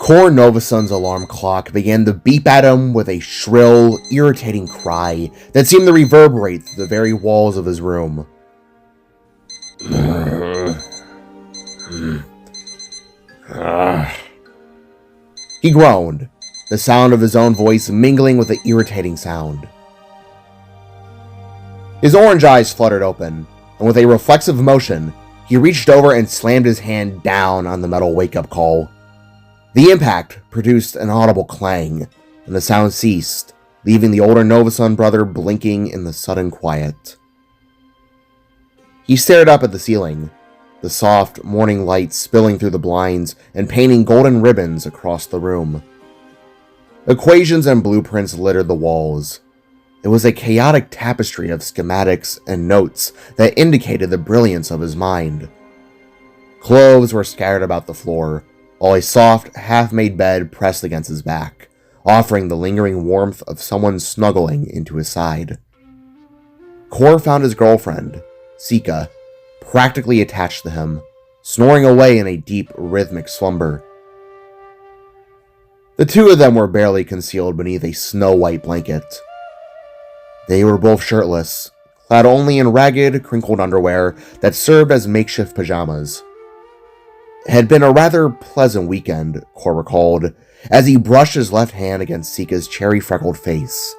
Core Novason's alarm clock began to beep at him with a shrill, irritating cry that seemed to reverberate through the very walls of his room. He groaned, the sound of his own voice mingling with the irritating sound. His orange eyes fluttered open, and with a reflexive motion, he reached over and slammed his hand down on the metal wake-up call. The impact produced an audible clang, and the sound ceased, leaving the older Novason brother blinking in the sudden quiet. He stared up at the ceiling, the soft morning light spilling through the blinds and painting golden ribbons across the room. Equations and blueprints littered the walls. It was a chaotic tapestry of schematics and notes that indicated the brilliance of his mind. Clothes were scattered about the floor, while a soft, half-made bed pressed against his back, offering the lingering warmth of someone snuggling into his side. Core found his girlfriend, Sika, practically attached to him, snoring away in a deep, rhythmic slumber. The two of them were barely concealed beneath a snow-white blanket. They were both shirtless, clad only in ragged, crinkled underwear that served as makeshift pajamas. It had been a rather pleasant weekend, Core recalled, as he brushed his left hand against Sika's cherry-freckled face.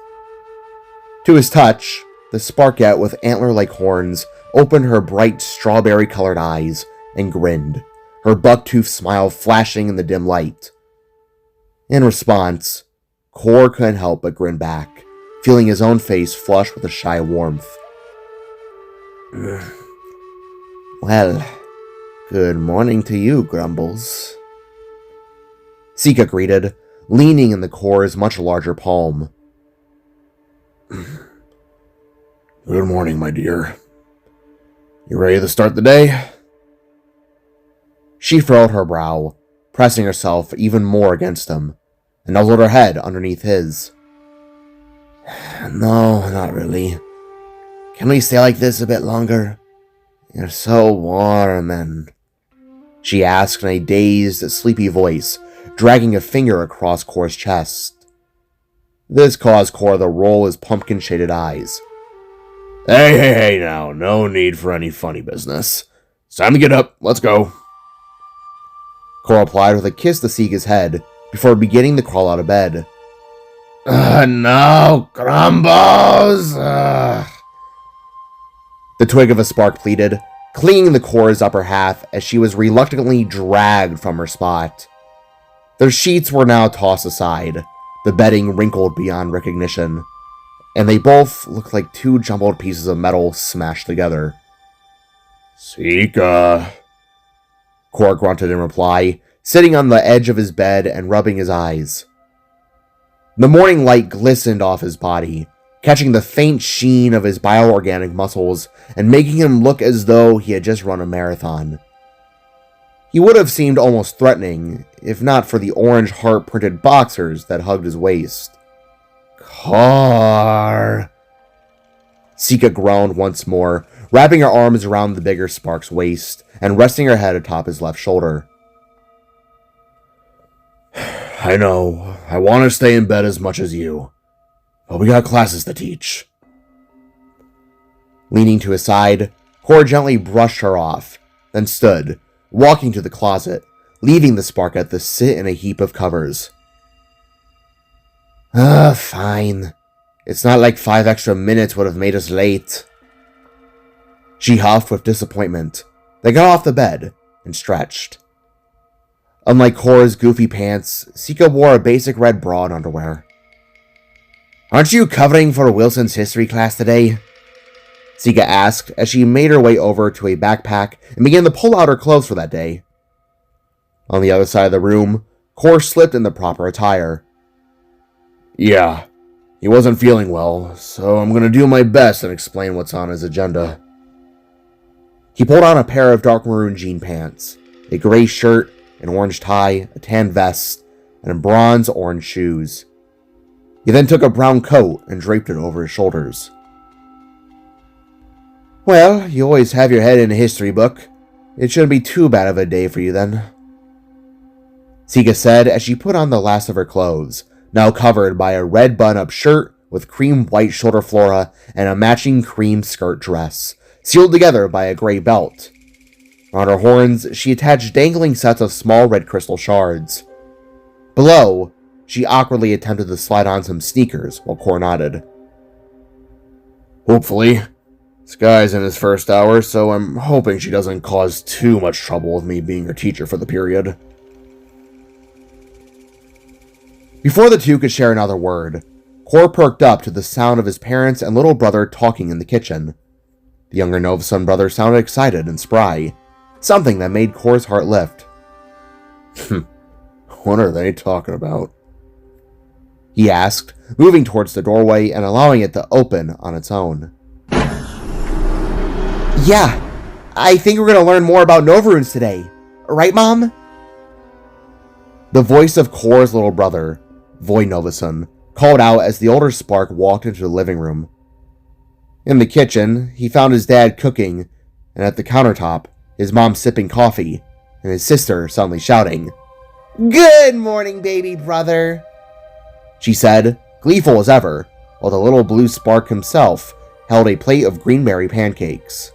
To his touch, the Sparkette with antler-like horns opened her bright strawberry-colored eyes and grinned, her buck-toothed smile flashing in the dim light. In response, Core couldn't help but grin back, feeling his own face flush with a shy warmth. Well, good morning to you, Grumbles, Sika greeted, leaning in the Core's much larger palm. Good morning, my dear. You ready to start the day? She furrowed her brow, pressing herself even more against him, and nuzzled her head underneath his. No, not really. Can we stay like this a bit longer? You're so warm and... She asked in a dazed, sleepy voice, dragging a finger across Core's chest. This caused Core to roll his pumpkin-shaded eyes. Hey now, no need for any funny business. It's time to get up, let's go. Core replied with a kiss to Sika's head, before beginning to crawl out of bed. No, Grumbles! The twig of a spark pleaded, clinging to Core's upper half as she was reluctantly dragged from her spot. Their sheets were now tossed aside, the bedding wrinkled beyond recognition, and they both looked like two jumbled pieces of metal smashed together. Sika, Core grunted in reply, sitting on the edge of his bed and rubbing his eyes. The morning light glistened off his body, catching the faint sheen of his bioorganic muscles and making him look as though he had just run a marathon. He would have seemed almost threatening, if not for the orange heart-printed boxers that hugged his waist. Car. Sika groaned once more, wrapping her arms around the bigger Spark's waist and resting her head atop his left shoulder. I know, I want to stay in bed as much as you, but we got classes to teach. Leaning to his side, Core gently brushed her off, then stood, walking to the closet, leaving the Sparkette to sit in a heap of covers. Fine. It's not like 5 extra minutes would have made us late. She huffed with disappointment. They got off the bed and stretched. Unlike Core's goofy pants, Sika wore a basic red bra and underwear. Aren't you covering for Wilson's history class today? Sika asked as she made her way over to a backpack and began to pull out her clothes for that day. On the other side of the room, Core slipped in the proper attire. Yeah, he wasn't feeling well, so I'm gonna do my best and explain what's on his agenda. He pulled on a pair of dark maroon jean pants, a gray shirt, an orange tie, a tan vest, and bronze orange shoes. He then took a brown coat and draped it over his shoulders. Well, you always have your head in a history book. It shouldn't be too bad of a day for you then. Sika said as she put on the last of her clothes, now covered by a red bun-up shirt with cream white shoulder flora and a matching cream skirt dress, sealed together by a gray belt. On her horns, she attached dangling sets of small red crystal shards. Below, she awkwardly attempted to slide on some sneakers while Cor nodded. Hopefully. Sky's in his first hour, so I'm hoping she doesn't cause too much trouble with me being her teacher for the period. Before the two could share another word, Cor perked up to the sound of his parents and little brother talking in the kitchen. The younger Novason brother sounded excited and spry, something that made Cor's heart lift. What are they talking about? He asked, moving towards the doorway and allowing it to open on its own. Yeah, I think we're going to learn more about Novarunes today. Right, Mom? The voice of Cor's little brother, Void Novason, called out as the older Spark walked into the living room. In the kitchen, he found his dad cooking, and at the countertop, his mom sipping coffee, and his sister suddenly shouting, "Good morning, baby brother," she said, gleeful as ever, while the little blue Spark himself held a plate of greenberry pancakes.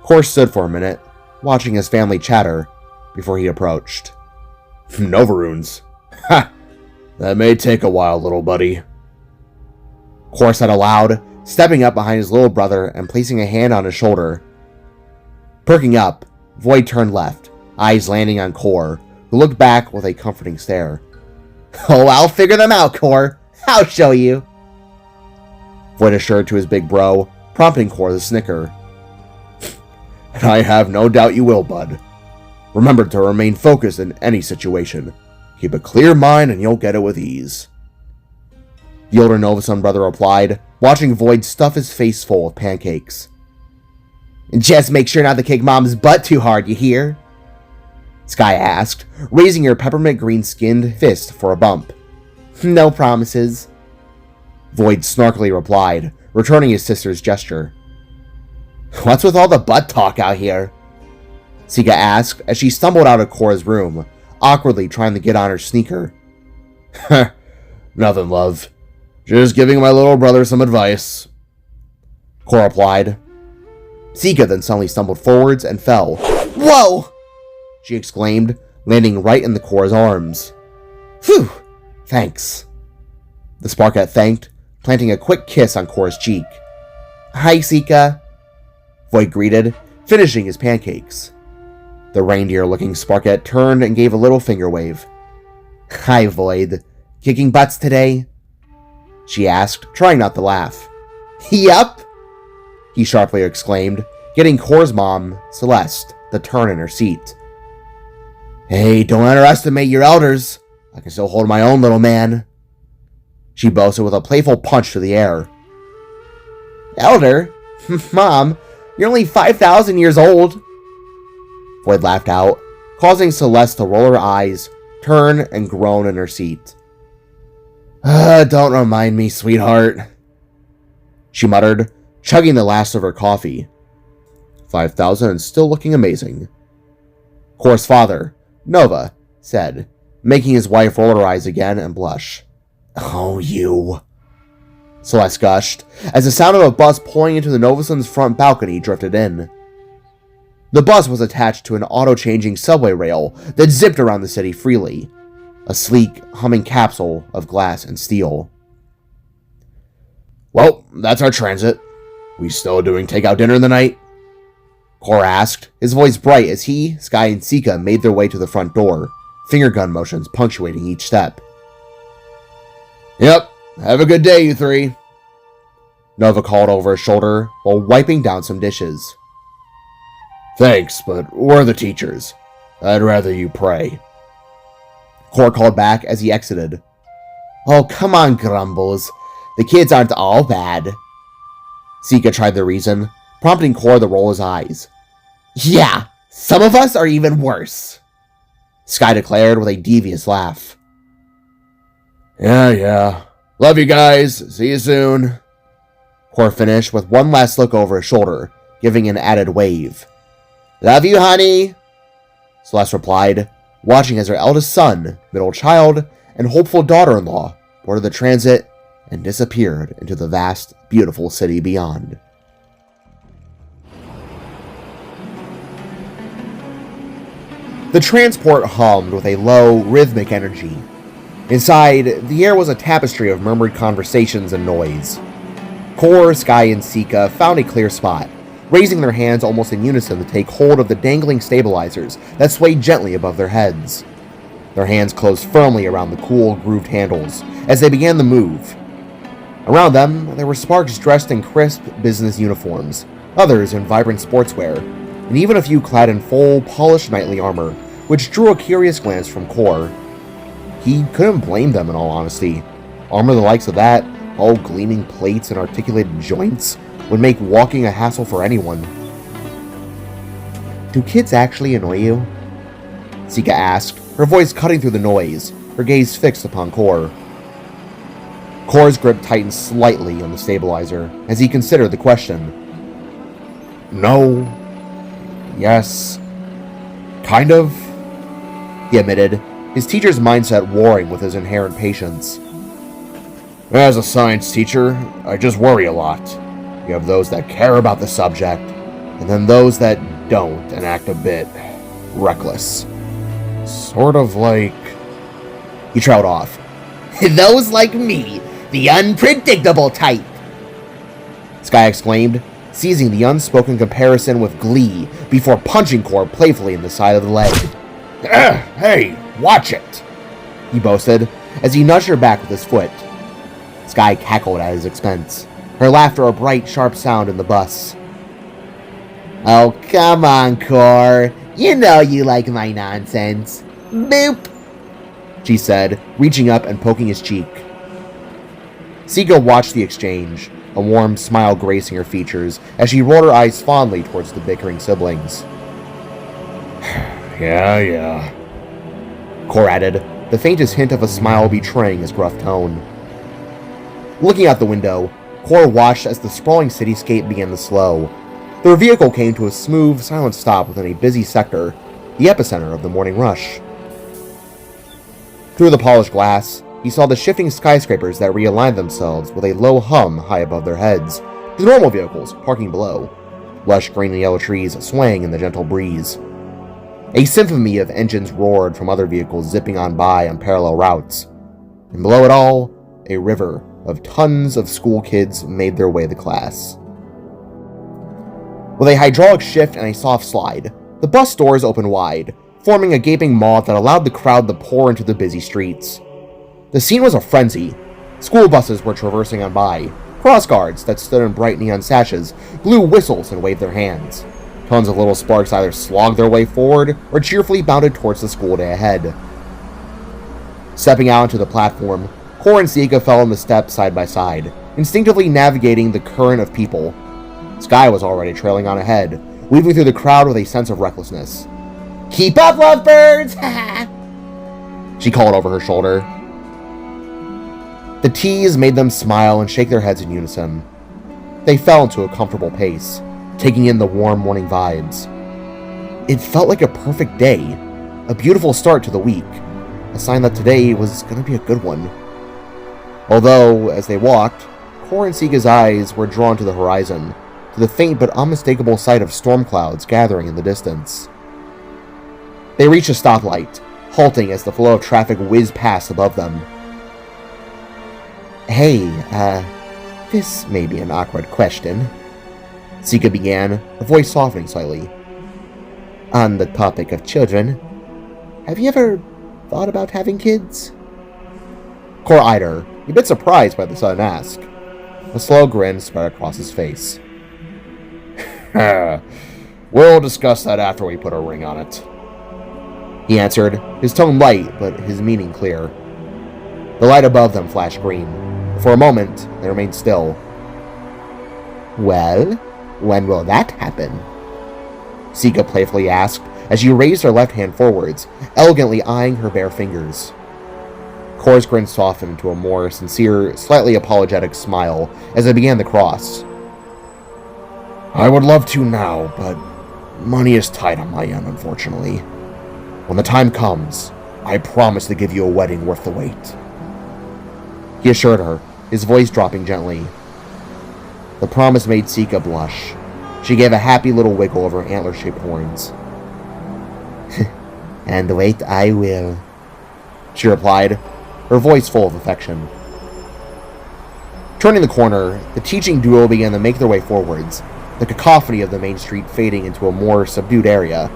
Cor stood for a minute, watching his family chatter, before he approached. Novarunes? Ha! That may take a while, little buddy. Cor said aloud, stepping up behind his little brother and placing a hand on his shoulder. Perking up, Void turned left, eyes landing on Cor, who looked back with a comforting stare. Oh, I'll figure them out, Cor. I'll show you. Void assured to his big bro, prompting Cor to snicker. And I have no doubt you will, bud. Remember to remain focused in any situation. Keep a clear mind and you'll get it with ease. The older Novason brother replied, watching Void stuff his face full of pancakes. Just make sure not to kick Mom's butt too hard, you hear? Sky asked, raising her peppermint green-skinned fist for a bump. No promises. Void snarkily replied, returning his sister's gesture. What's with all the butt talk out here? Sika asked as she stumbled out of Cora's room, awkwardly trying to get on her sneaker. Nothing, love. Just giving my little brother some advice. Cora replied. Sika then suddenly stumbled forwards and fell. Whoa! She exclaimed, landing right in the Cora's arms. Phew! Thanks. The Sparkette thanked, planting a quick kiss on Cora's cheek. Hi, Sika. Void greeted, finishing his pancakes. The reindeer-looking Sparkette turned and gave a little finger wave. Hi, Void. Kicking butts today? She asked, trying not to laugh. Yup! He sharply exclaimed, getting Cor's mom, Celeste, to turn in her seat. Hey, don't underestimate your elders. I can still hold my own, little man. She boasted with a playful punch to the air. Elder? Mom, you're only 5,000 years old. Void laughed out, causing Celeste to roll her eyes, turn, and groan in her seat. Don't remind me, sweetheart, she muttered, chugging the last of her coffee. 5,000 and still looking amazing. Cor's father, Nova, said, making his wife roll her eyes again and blush. Oh, you. Celeste gushed, as the sound of a bus pulling into the Novason's front balcony drifted in. The bus was attached to an auto-changing subway rail that zipped around the city freely, a sleek, humming capsule of glass and steel. Well, that's our transit. We still doing takeout dinner in the night? Cor asked, his voice bright as he, Sky, and Sika made their way to the front door, finger gun motions punctuating each step. Yep, have a good day, you three, Nova called over his shoulder while wiping down some dishes. Thanks, but we're the teachers. I'd rather you pray, Cor called back as he exited. Oh, come on, Grumbles. The kids aren't all bad. Sika tried to reason, prompting Cor to roll his eyes. Yeah, some of us are even worse, Sky declared with a devious laugh. Yeah. Love you guys. See you soon. Cor finished with one last look over his shoulder, giving an added wave. Love you, honey, Celeste replied, watching as her eldest son, middle child, and hopeful daughter-in-law boarded the transit and disappeared into the vast, beautiful city beyond. The transport hummed with a low, rhythmic energy. Inside, the air was a tapestry of murmured conversations and noise. Kor, Sky, and Sika found a clear spot, raising their hands almost in unison to take hold of the dangling stabilizers that swayed gently above their heads. Their hands closed firmly around the cool, grooved handles as they began the move. Around them, there were sparks dressed in crisp business uniforms, others in vibrant sportswear, and even a few clad in full, polished knightly armor, which drew a curious glance from Kor. He couldn't blame them, in all honesty. Armor the likes of that, all gleaming plates and articulated joints, would make walking a hassle for anyone. "Do kids actually annoy you?" Sika asked, her voice cutting through the noise, her gaze fixed upon Kor. Kor's grip tightened slightly on the stabilizer as he considered the question. "No. Yes. Kind of," he admitted, his teacher's mindset warring with his inherent patience. "As a science teacher, I just worry a lot. You have those that care about the subject, and then those that don't and act a bit reckless. Sort of like..." He trailed off. "Those like me, the unpredictable type," Sky exclaimed, seizing the unspoken comparison with glee before punching Kor playfully in the side of the leg. "Hey, watch it," he boasted as he nudged her back with his foot. Sky cackled at his expense, her laughter a bright, sharp sound in the bus. "Oh, come on, Kor. You know you like my nonsense. Boop," she said, reaching up and poking his cheek. Sika watched the exchange, a warm smile gracing her features as she rolled her eyes fondly towards the bickering siblings. Yeah, Kor added, the faintest hint of a smile betraying his gruff tone. Looking out the window, Kor watched as the sprawling cityscape began to slow. Their vehicle came to a smooth, silent stop within a busy sector, the epicenter of the morning rush. Through the polished glass, he saw the shifting skyscrapers that realigned themselves with a low hum high above their heads, the normal vehicles parking below, lush green and yellow trees swaying in the gentle breeze. A symphony of engines roared from other vehicles zipping on by on parallel routes, and below it all, a river of tons of school kids made their way to class. With a hydraulic shift and a soft slide, the bus doors opened wide, forming a gaping maw that allowed the crowd to pour into the busy streets. The scene was a frenzy. School buses were traversing on by. Cross guards that stood in bright neon sashes blew whistles and waved their hands. Tons of little sparks either slogged their way forward or cheerfully bounded towards the school day ahead. Stepping out onto the platform, Kor and Sika fell on the steps side by side, instinctively navigating the current of people. Sky was already trailing on ahead, weaving through the crowd with a sense of recklessness. "Keep up, lovebirds!" she called over her shoulder. The tease made them smile and shake their heads in unison. They fell into a comfortable pace, taking in the warm morning vibes. It felt like a perfect day, a beautiful start to the week, a sign that today was going to be a good one. Although, as they walked, Kor and Sika's eyes were drawn to the horizon, to the faint but unmistakable sight of storm clouds gathering in the distance. They reached a stoplight, halting as the flow of traffic whizzed past above them. "Hey, this may be an awkward question," Sika began, her voice softening slightly. "On the topic of children, have you ever thought about having kids?" Kor eyed her, a bit surprised by the sudden ask. A slow grin spread across his face. "We'll discuss that after we put a ring on it," he answered, his tone light but his meaning clear. The light above them flashed green. For a moment, they remained still. "Well, when will that happen?" Sika playfully asked as she raised her left hand forwards, elegantly eyeing her bare fingers. Kor's grin softened into a more sincere, slightly apologetic smile as they began the cross. "I would love to now, but money is tight on my end, unfortunately." When the time comes, I promise to give you a wedding worth the wait," he assured her, his voice dropping gently. The promise made Sika blush. She gave a happy little wiggle of her antler-shaped horns. "And wait I will," she replied, her voice full of affection. Turning the corner, the teaching duo began to make their way forwards, the cacophony of the main street fading into a more subdued area.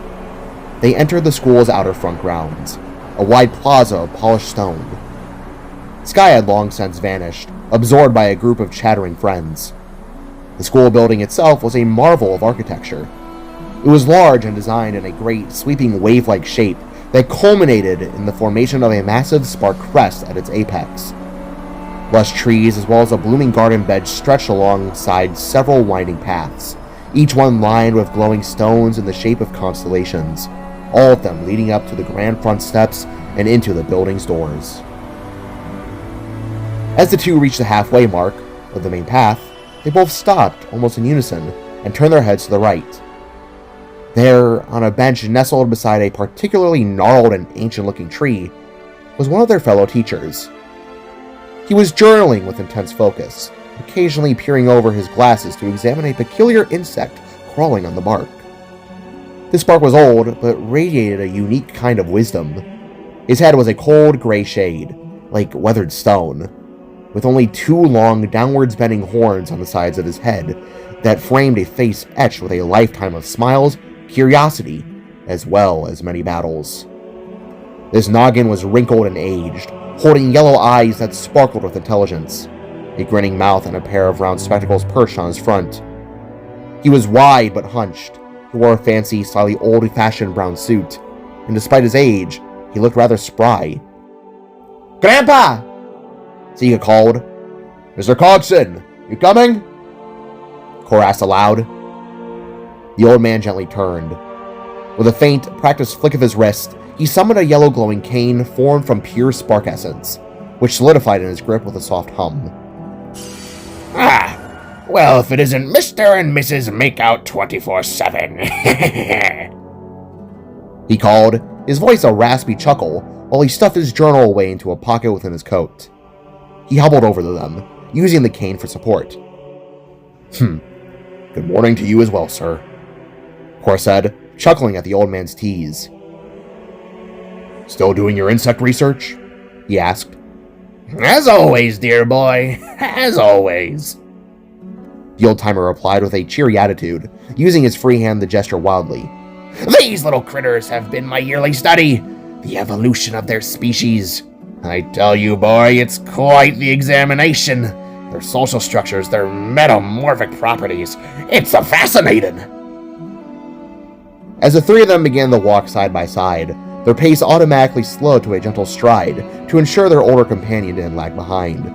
They entered the school's outer front grounds, a wide plaza of polished stone. Sky had long since vanished, absorbed by a group of chattering friends. The school building itself was a marvel of architecture. It was large and designed in a great, sweeping wave-like shape that culminated in the formation of a massive spark crest at its apex. Lush trees as well as a blooming garden bed stretched alongside several winding paths, each one lined with glowing stones in the shape of constellations, all of them leading up to the grand front steps and into the building's doors. As the two reached the halfway mark of the main path, they both stopped almost in unison and turned their heads to the right. There, on a bench nestled beside a particularly gnarled and ancient-looking tree, was one of their fellow teachers. He was journaling with intense focus, occasionally peering over his glasses to examine a peculiar insect crawling on the bark. This bark was old, but radiated a unique kind of wisdom. His head was a cold gray shade, like weathered stone, with only two long, downwards bending horns on the sides of his head that framed a face etched with a lifetime of smiles, curiosity, as well as many battles. This noggin was wrinkled and aged, holding yellow eyes that sparkled with intelligence, a grinning mouth and a pair of round spectacles perched on his front. He was wide but hunched. He wore a fancy, slightly old-fashioned brown suit, and despite his age, he looked rather spry. "Grandpa!" Sika called. "Mr. Cogson, you coming?" Cor asked aloud. The old man gently turned. With a faint, practiced flick of his wrist, he summoned a yellow glowing cane formed from pure spark essence, which solidified in his grip with a soft hum. "Ah, well, if it isn't Mr. and Mrs. Makeout 24/7. He called, his voice a raspy chuckle, while he stuffed his journal away into a pocket within his coat. He hobbled over to them, using the cane for support. Good morning to you as well, sir," Cor said, chuckling at the old man's tease. "Still doing your insect research?" he asked. "As always, dear boy, as always," the old-timer replied with a cheery attitude, using his free hand to gesture wildly. "These little critters have been my yearly study, the evolution of their species. I tell you, boy, it's quite the examination. Their social structures, their metamorphic properties. It's a fascinating." As the three of them began to walk side by side, their pace automatically slowed to a gentle stride to ensure their older companion didn't lag behind.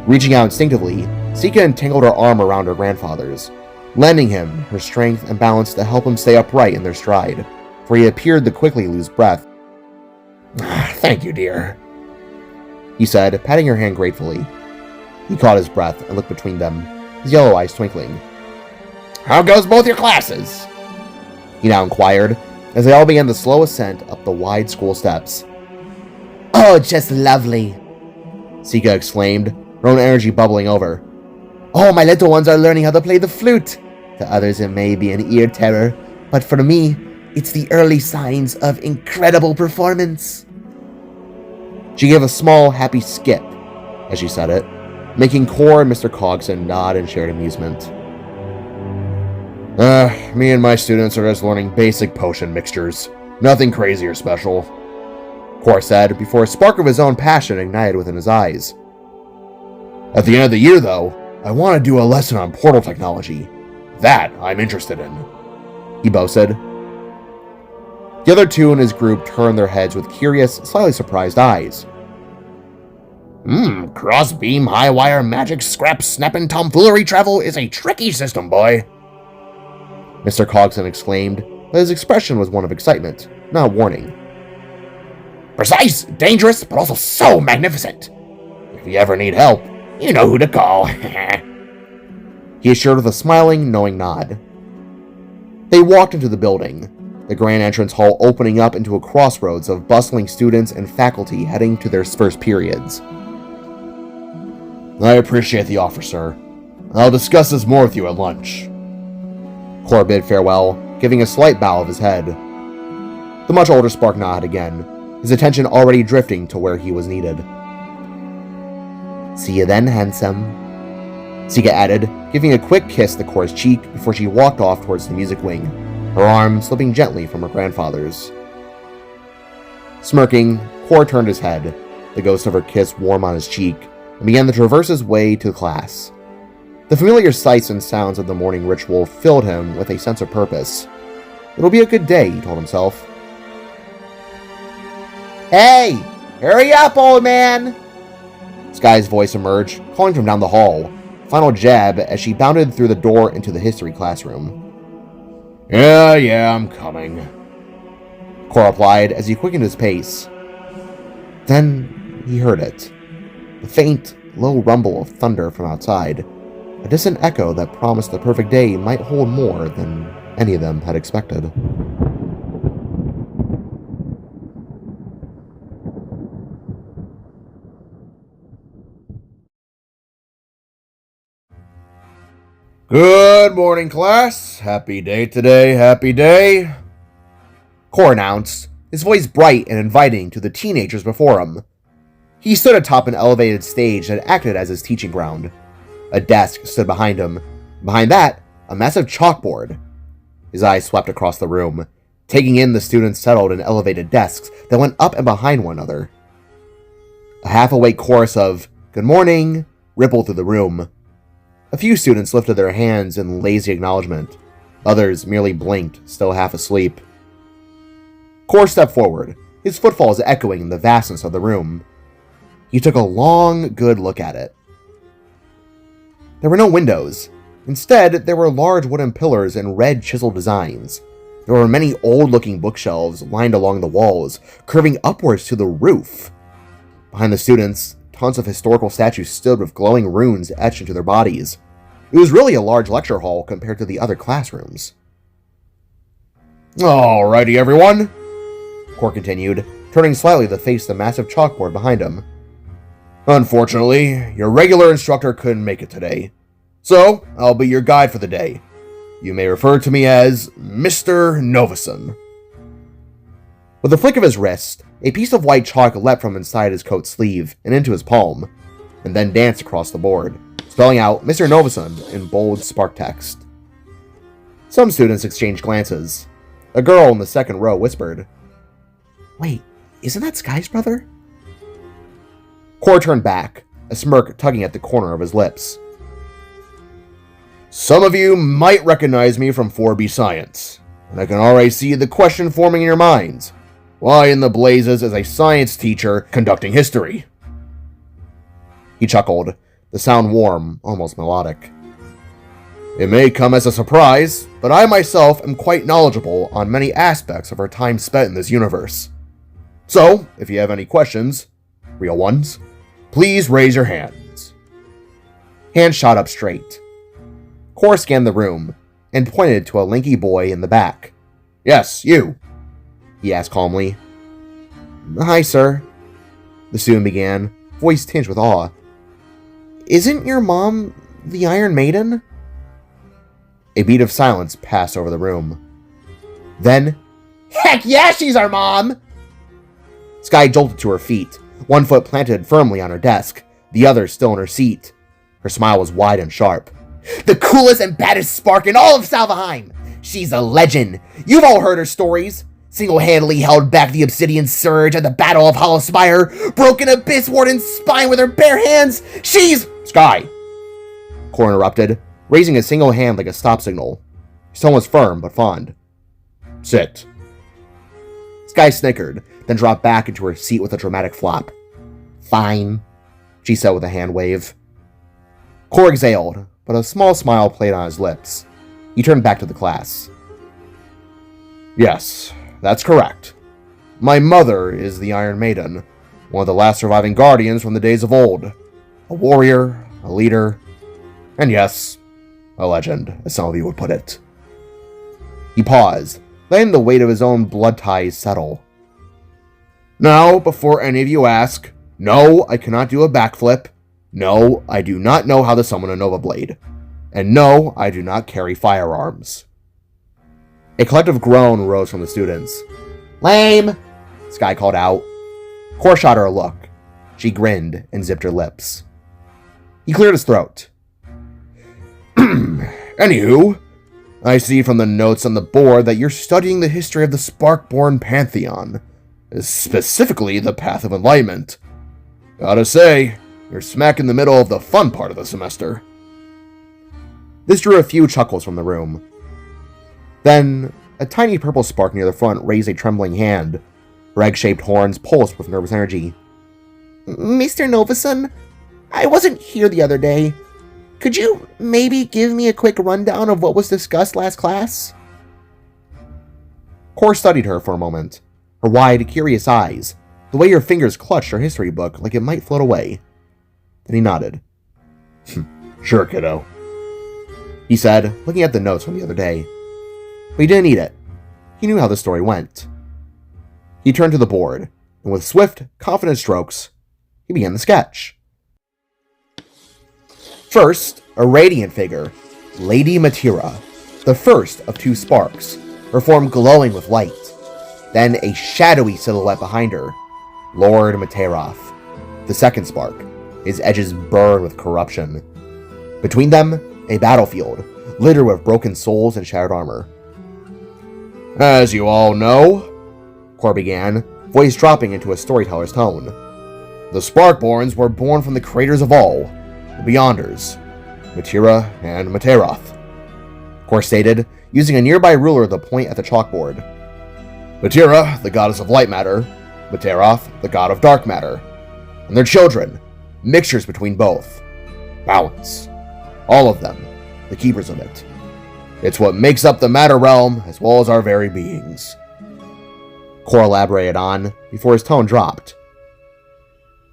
Reaching out instinctively, Sika entangled her arm around her grandfather's, lending him her strength and balance to help him stay upright in their stride, for he appeared to quickly lose breath. "Thank you, dear," he said, patting her hand gratefully. He caught his breath and looked between them, his yellow eyes twinkling. "How goes both your classes?" he now inquired, as they all began the slow ascent up the wide school steps. "Oh, just lovely," Sika exclaimed, her own energy bubbling over. "Oh, my little ones are learning how to play the flute. To others it may be an ear terror, but for me, it's the early signs of incredible performance." She gave a small, happy skip as she said it, making Cor and Mr. Cogson nod in shared amusement. Me and my students are just learning basic potion mixtures. Nothing crazy or special," Cor said, before a spark of his own passion ignited within his eyes. "At the end of the year, though, I want to do a lesson on portal technology. That I'm interested in," he boasted. The other two in his group turned their heads with curious, slightly surprised eyes. Cross-beam, high-wire, magic, scrap, snapping tomfoolery travel is a tricky system, boy," Mr. Cogson exclaimed, but his expression was one of excitement, not warning. "Precise, dangerous, but also so magnificent. If you ever need help, you know who to call." He assured with a smiling, knowing nod. They walked into the building. the grand entrance hall opening up into a crossroads of bustling students and faculty heading to their first periods. I appreciate the offer, sir. I'll discuss this more with you at lunch. Cor bid farewell, giving a slight bow of his head. The much older Spark nodded again, his attention already drifting to where he was needed. See you then, handsome, Sika added, giving a quick kiss to Cor's cheek before she walked off towards the music wing, her arm slipping gently from her grandfather's. Smirking, Cor turned his head, the ghost of her kiss warm on his cheek, and began to traverse his way to class. The familiar sights and sounds of the morning ritual filled him with a sense of purpose. It'll be a good day, he told himself. Hey! Hurry up, old man! Sky's voice emerged, calling from down the hall, final jab as she bounded through the door into the history classroom. Yeah, I'm coming, Cor replied as he quickened his pace. Then he heard it. The faint, low rumble of thunder from outside, a distant echo that promised the perfect day might hold more than any of them had expected. Good morning, class. Happy day today, happy day, Cor announced, his voice bright and inviting to the teenagers before him. He stood atop an elevated stage that acted as his teaching ground. A desk stood behind him. Behind that, a massive chalkboard. His eyes swept across the room, taking in the students settled in elevated desks that went up and behind one another. A half-awake chorus of, "Good morning," rippled through the room. A few students lifted their hands in lazy acknowledgement. Others merely blinked, still half asleep. Cor stepped forward, his footfalls echoing in the vastness of the room. He took a long, good look at it. There were no windows. Instead, there were large wooden pillars and red chiseled designs. There were many old-looking bookshelves lined along the walls, curving upwards to the roof. Behind the students, tons of historical statues stood with glowing runes etched into their bodies. It was really a large lecture hall compared to the other classrooms. Alrighty, everyone, Cor continued, turning slightly to face the massive chalkboard behind him. Unfortunately, your regular instructor couldn't make it today, so I'll be your guide for the day. You may refer to me as Mr. Novison. With a flick of his wrist, a piece of white chalk leapt from inside his coat sleeve and into his palm, and then danced across the board, spelling out Mr. Novison in bold spark text. Some students exchanged glances. A girl in the second row whispered, "Wait, isn't that Sky's brother?" Cor turned back, a smirk tugging at the corner of his lips. Some of you might recognize me from 4B Science, and I can already see the question forming in your minds. Why in the blazes is a science teacher conducting history? He chuckled, the sound warm, almost melodic. It may come as a surprise, but I myself am quite knowledgeable on many aspects of our time spent in this universe. So, if you have any questions, real ones, please raise your hands. Hands shot up straight. Cor scanned the room and pointed to a lanky boy in the back. Yes, you, he asked calmly. "Hi, sir," the student began, voice tinged with awe. "Isn't your mom the Iron Maiden?" A beat of silence passed over the room. Then, "Heck yeah, she's our mom!" Sky jolted to her feet, one foot planted firmly on her desk, the other still in her seat. Her smile was wide and sharp. "The coolest and baddest spark in all of Salvaheim! She's a legend! You've all heard her stories! Single-handedly held back the Obsidian Surge at the Battle of Hollow Spire, broke an Abyss Warden's spine with her bare hands! She's—" Sky, Cor interrupted, raising a single hand like a stop signal. His tone was firm but fond. Sit. Sky snickered, then dropped back into her seat with a dramatic flop. "Fine," she said with a hand wave. Cor exhaled, but a small smile played on his lips. He turned back to the class. Yes, that's correct. My mother is the Iron Maiden, one of the last surviving guardians from the days of old. A warrior, a leader, and yes, a legend, as some of you would put it. He paused, letting the weight of his own blood ties settle. Now, before any of you ask, no, I cannot do a backflip. No, I do not know how to summon a Nova Blade. And no, I do not carry firearms. A collective groan rose from the students. Lame! Sky called out. Core shot her a look. She grinned and zipped her lips. He cleared his throat. Anywho, I see from the notes on the board that you're studying the history of the Sparkborn Pantheon, specifically the Path of Enlightenment. Gotta say, you're smack in the middle of the fun part of the semester. This drew a few chuckles from the room. Then, a tiny purple spark near the front raised a trembling hand. Her egg-shaped horns pulsed with nervous energy. Mr. Novason, I wasn't here the other day. Could you maybe give me a quick rundown of what was discussed last class? Core studied her for a moment, her wide, curious eyes, the way her fingers clutched her history book like it might float away. Then he nodded. Sure, kiddo, he said, looking at the notes from the other day. But he didn't need it. He knew how the story went. He turned to the board, and with swift, confident strokes, he began the sketch. First, a radiant figure, Lady Matira, the first of two sparks, her form glowing with light. Then a shadowy silhouette behind her, Lord Materoth, the second spark, his edges burned with corruption. Between them, a battlefield, littered with broken souls and shattered armor. As you all know, Core began, voice dropping into a storyteller's tone, the Sparkborns were born from the creators of all, the Beyonders, Matira and Materoth. Core stated, using a nearby ruler to point at the chalkboard. Matira, the goddess of light matter, Materoth, the god of dark matter, and their children, mixtures between both. Balance. All of them, the keepers of it. It's what makes up the matter realm, as well as our very beings. Core elaborated on, before his tone dropped.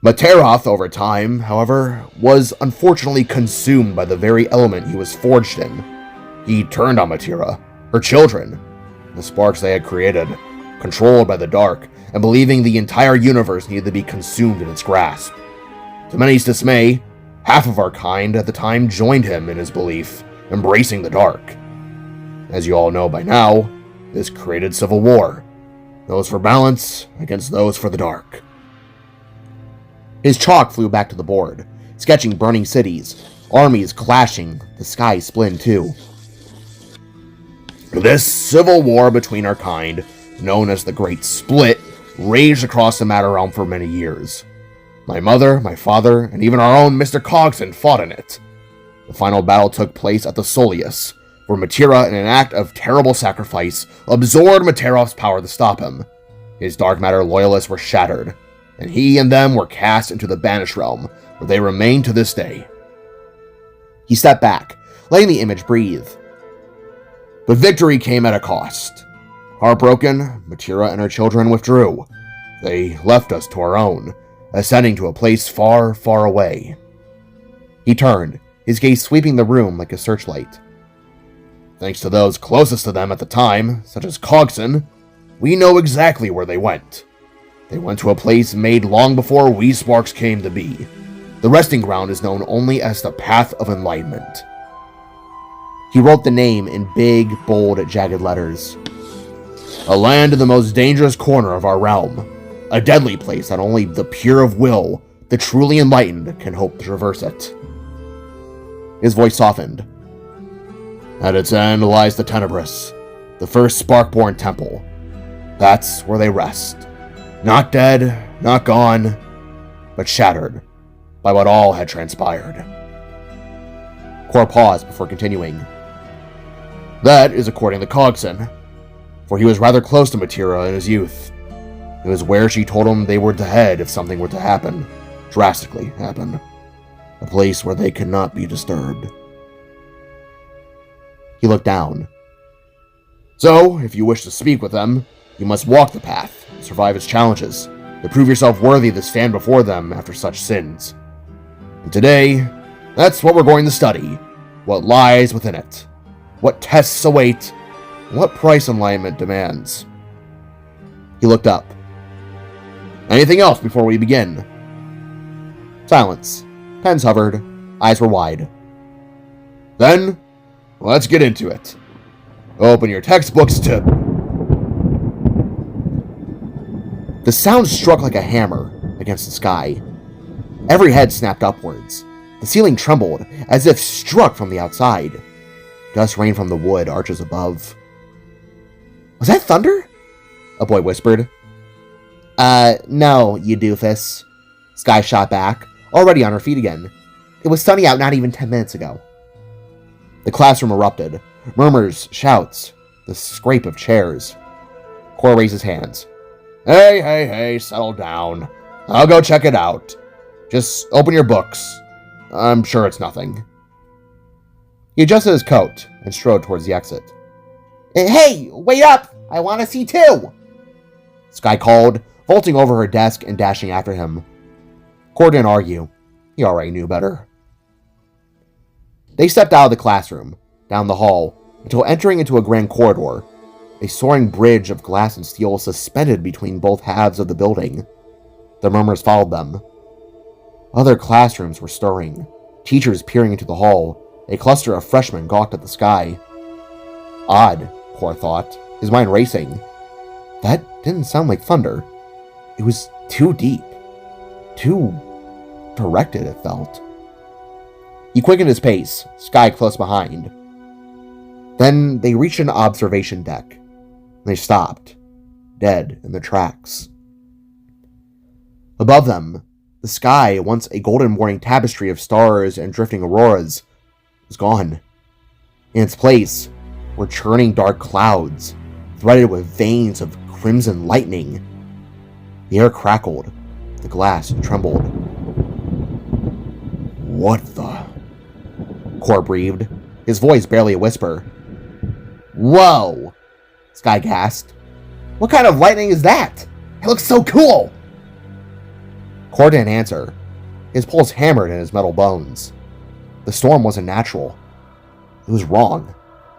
Materoth, over time, however, was unfortunately consumed by the very element he was forged in. He turned on Matira, her children, the sparks they had created, controlled by the dark, and believing the entire universe needed to be consumed in its grasp. To many's dismay, half of our kind at the time joined him in his belief, embracing the dark. As you all know by now, this created civil war, those for balance against those for the dark. His chalk flew back to the board, sketching burning cities, armies clashing, the sky split in two. This civil war between our kind, known as the Great Split, raged across the Matter Realm for many years. My mother, my father, and even our own Mr. Cogson fought in it. The final battle took place at the Soleus, where Matira, in an act of terrible sacrifice, absorbed Materoth's power to stop him. His dark matter loyalists were shattered, and he and them were cast into the Banished Realm, where they remain to this day. He stepped back, letting the image breathe. But victory came at a cost. Heartbroken, Matira and her children withdrew. They left us to our own, ascending to a place far, far away. He turned, his gaze sweeping the room like a searchlight. Thanks to those closest to them at the time, such as Cogson, we know exactly where they went. They went to a place made long before we Sparks came to be. The resting ground is known only as the Path of Enlightenment. He wrote the name in big, bold, jagged letters. A land in the most dangerous corner of our realm. A deadly place that only the pure of will, the truly enlightened, can hope to traverse it. His voice softened. At its end lies the Tenebrous, the first Sparkborn temple. That's where they rest. Not dead, not gone, but shattered by what all had transpired. Core paused before continuing. That is according to Cogson, for he was rather close to Matira in his youth. It was where she told him they were to head if something were to happen, drastically happen. A place where they could not be disturbed. He looked down. So, if you wish to speak with them, you must walk the path, survive its challenges, to prove yourself worthy to stand before them after such sins. And today, that's what we're going to study, what lies within it, what tests await, what price enlightenment demands. He looked up. Anything else before we begin? Silence. Pens hovered. Eyes were wide. Then, let's get into it. Open your textbooks to... The sound struck like a hammer against the sky. Every head snapped upwards. The ceiling trembled, as if struck from the outside. Dust rained from the wood arches above. Was that thunder? A boy whispered. No, you doofus. Sky shot back, already on her feet again. It was sunny out not even 10 minutes ago. The classroom erupted. Murmurs, shouts, the scrape of chairs. Cor raised his hands. Hey, settle down. I'll go check it out. Just open your books. I'm sure it's nothing. He adjusted his coat and strode towards the exit. Hey, wait up! I want to see too! Sky called, vaulting over her desk and dashing after him. Cor didn't argue. He already knew better. They stepped out of the classroom, down the hall, until entering into a grand corridor. A soaring bridge of glass and steel suspended between both halves of the building. The murmurs followed them. Other classrooms were stirring, teachers peering into the hall. A cluster of freshmen gawked at the sky. Odd, Cor thought, his mind racing. That didn't sound like thunder. It was too deep. Too directed, it felt. He quickened his pace, Sky close behind. Then they reached an observation deck. They stopped, dead in their tracks. Above them, the sky, once a golden morning tapestry of stars and drifting auroras, was gone. In its place were churning dark clouds, threaded with veins of crimson lightning. The air crackled, the glass trembled. What the... Cor breathed, his voice barely a whisper. Whoa! Sky gasped. What kind of lightning is that? It looks so cool! Cor didn't answer. His pulse hammered in his metal bones. The storm wasn't natural. It was wrong.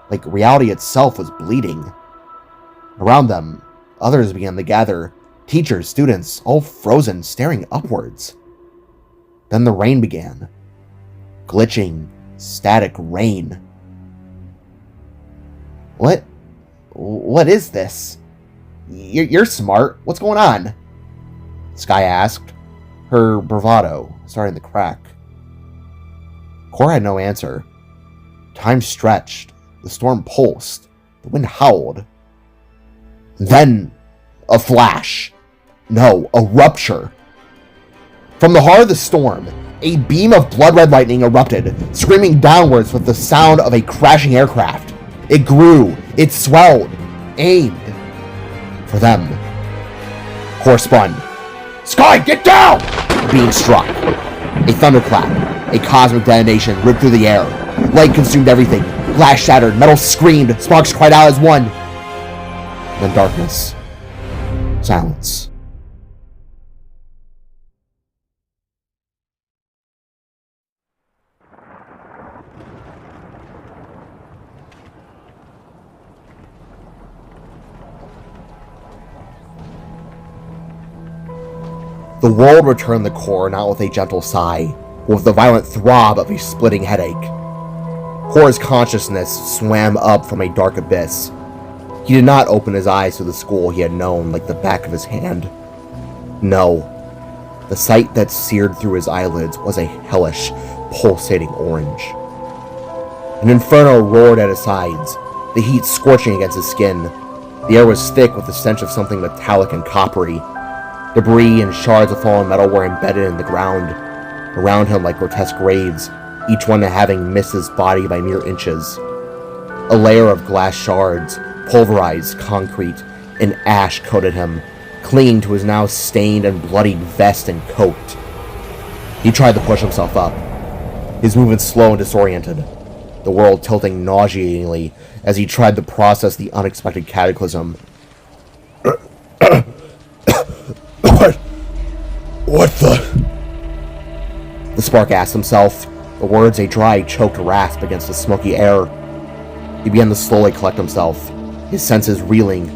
Like reality itself was bleeding. Around them, others began to gather. Teachers, students, all frozen, staring upwards. Then the rain began. Glitching, static rain. What is this? You're smart. What's going on? Sky asked, her bravado starting to crack. Cor had no answer. Time stretched. The storm pulsed. The wind howled. Then, a flash. No, a rupture. From the heart of the storm, a beam of blood-red lightning erupted, screaming downwards with the sound of a crashing aircraft. It grew. It swelled. Aimed. For them. Cor spun. Sky, get down! The beam struck. A thunderclap. A cosmic detonation ripped through the air. Light consumed everything. Glass shattered. Metal screamed. Sparks cried out as one. Then darkness. Silence. The world returned the Cor not with a gentle sigh, but with the violent throb of a splitting headache. Cor's consciousness swam up from a dark abyss. He did not open his eyes to the school he had known like the back of his hand. No. The sight that seared through his eyelids was a hellish, pulsating orange. An inferno roared at his sides, the heat scorching against his skin. The air was thick with the stench of something metallic and coppery. Debris and shards of fallen metal were embedded in the ground, around him like grotesque graves, each one having missed his body by mere inches. A layer of glass shards, pulverized concrete, and ash coated him, clinging to his now stained and bloodied vest and coat. He tried to push himself up, his movements slow and disoriented, the world tilting nauseatingly as he tried to process the unexpected cataclysm. What the... The spark asked himself, the words a dry, choked rasp against the smoky air. He began to slowly collect himself, his senses reeling.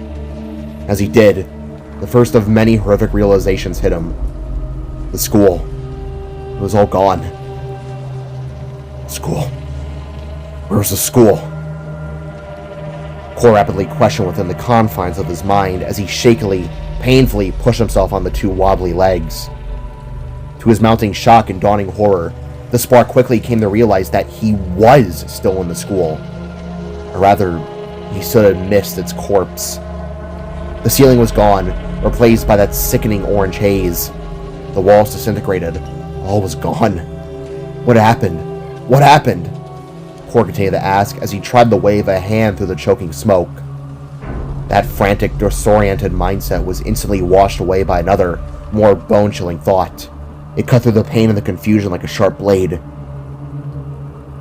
As he did, the first of many horrific realizations hit him. The school. It was all gone. School. Where's the school? Cor rapidly questioned within the confines of his mind as he shakily, painfully pushed himself on the two wobbly legs. To his mounting shock and dawning horror, the spark quickly came to realize that he was still in the school. Or rather, he stood amidst its corpse. The ceiling was gone, replaced by that sickening orange haze. The walls disintegrated. All was gone. What happened? What happened? Cor continued to ask as he tried to wave a hand through the choking smoke. That frantic, disoriented mindset was instantly washed away by another, more bone-chilling thought. It cut through the pain and the confusion like a sharp blade.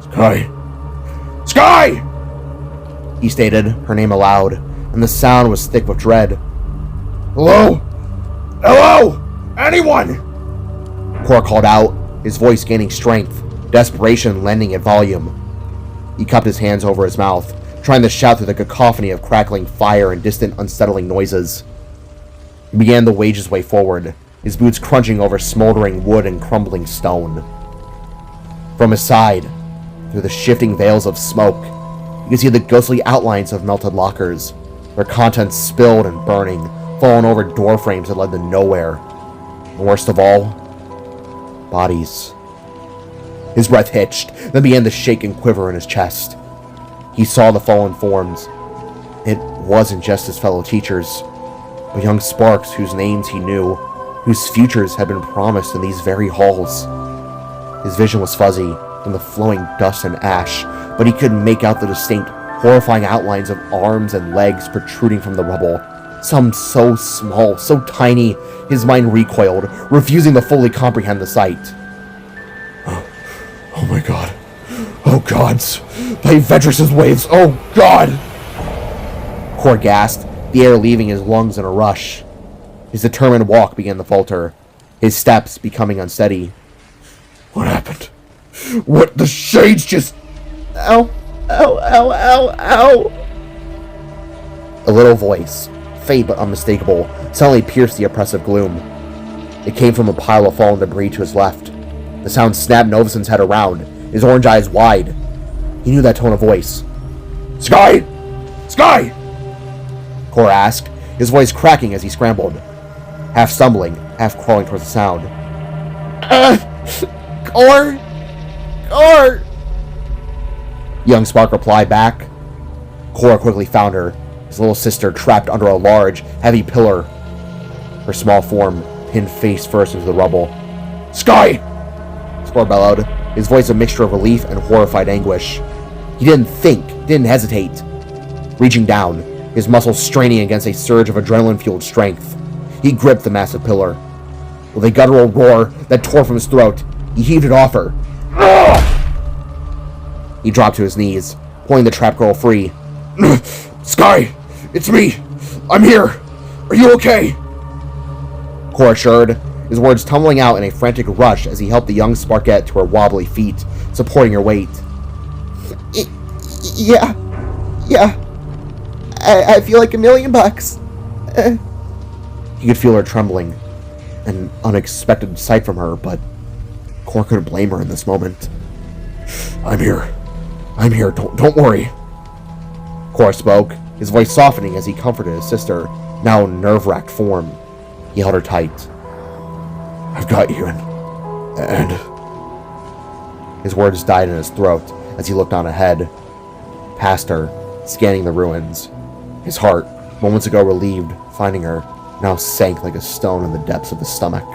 Sky! Sky! He stated her name aloud, and the sound was thick with dread. Hello? Hello? Anyone? Cor called out, his voice gaining strength, desperation lending it volume. He cupped his hands over his mouth, trying to shout through the cacophony of crackling fire and distant, unsettling noises. He began to wage his way forward, his boots crunching over smoldering wood and crumbling stone. From his side, through the shifting veils of smoke, you could see the ghostly outlines of melted lockers, their contents spilled and burning, falling over door frames that led to nowhere. And worst of all, bodies. His breath hitched, then began to shake and quiver in his chest. He saw the fallen forms. It wasn't just his fellow teachers, but young sparks whose names he knew, whose futures had been promised in these very halls. His vision was fuzzy from the flowing dust and ash, but he could make out the distinct, horrifying outlines of arms and legs protruding from the rubble. Some so small, so tiny, his mind recoiled, refusing to fully comprehend the sight. Oh my god. Oh gods. By Vedris' waves. Oh god. Cor gasped, the air leaving his lungs in a rush. His determined walk began to falter, his steps becoming unsteady. What happened? What the shades just... Ow. Ow, ow, ow, ow. A little voice, faint but unmistakable, suddenly pierced the oppressive gloom. It came from a pile of fallen debris to his left. The sound snapped Novuson's head around, his orange eyes wide. He knew that tone of voice. Sky! Sky! Cor asked, his voice cracking as he scrambled, half stumbling, half crawling towards the sound. Cor! Cor! Young Spark replied back. Cor quickly found her, his little sister trapped under a large, heavy pillar, her small form pinned face first into the rubble. Sky! Cor bellowed, his voice a mixture of relief and horrified anguish. He didn't think, didn't hesitate. Reaching down, his muscles straining against a surge of adrenaline-fueled strength, he gripped the massive pillar. With a guttural roar that tore from his throat, he heaved it off her. He dropped to his knees, pulling the trapped girl free. Sky! It's me! I'm here! Are you okay? Cor assured, his words tumbling out in a frantic rush as he helped the young Sparkette to her wobbly feet, supporting her weight. Yeah. I feel like $1,000,000. He could feel her trembling. An unexpected sight from her, but Cor couldn't blame her in this moment. I'm here. Don't worry. Cor spoke, his voice softening as he comforted his sister, now nerve-wracked form. He held her tight. I've got you, and... His words died in his throat as he looked on ahead, past her, scanning the ruins. His heart, moments ago relieved, finding her, now sank like a stone in the depths of his stomach.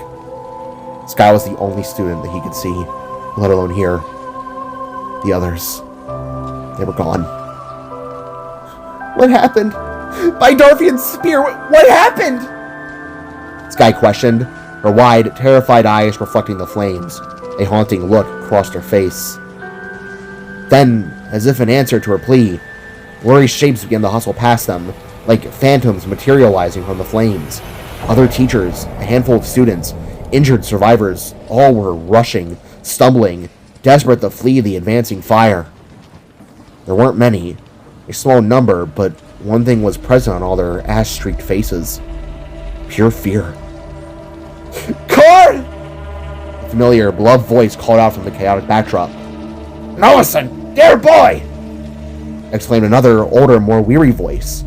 Sky was the only student that he could see, let alone hear. The others, they were gone. What happened? By Dorfian's spear, what happened? Sky questioned, her wide, terrified eyes reflecting the flames. A haunting look crossed her face. Then, as if in answer to her plea, blurry shapes began to hustle past them, like phantoms materializing from the flames. Other teachers, a handful of students, injured survivors, all were rushing, stumbling, desperate to flee the advancing fire. There weren't many, a small number, but one thing was present on all their ash-streaked faces. Pure fear. Cord! A familiar, beloved voice called out from the chaotic backdrop. Noison, dear boy! Exclaimed another, older, more weary voice.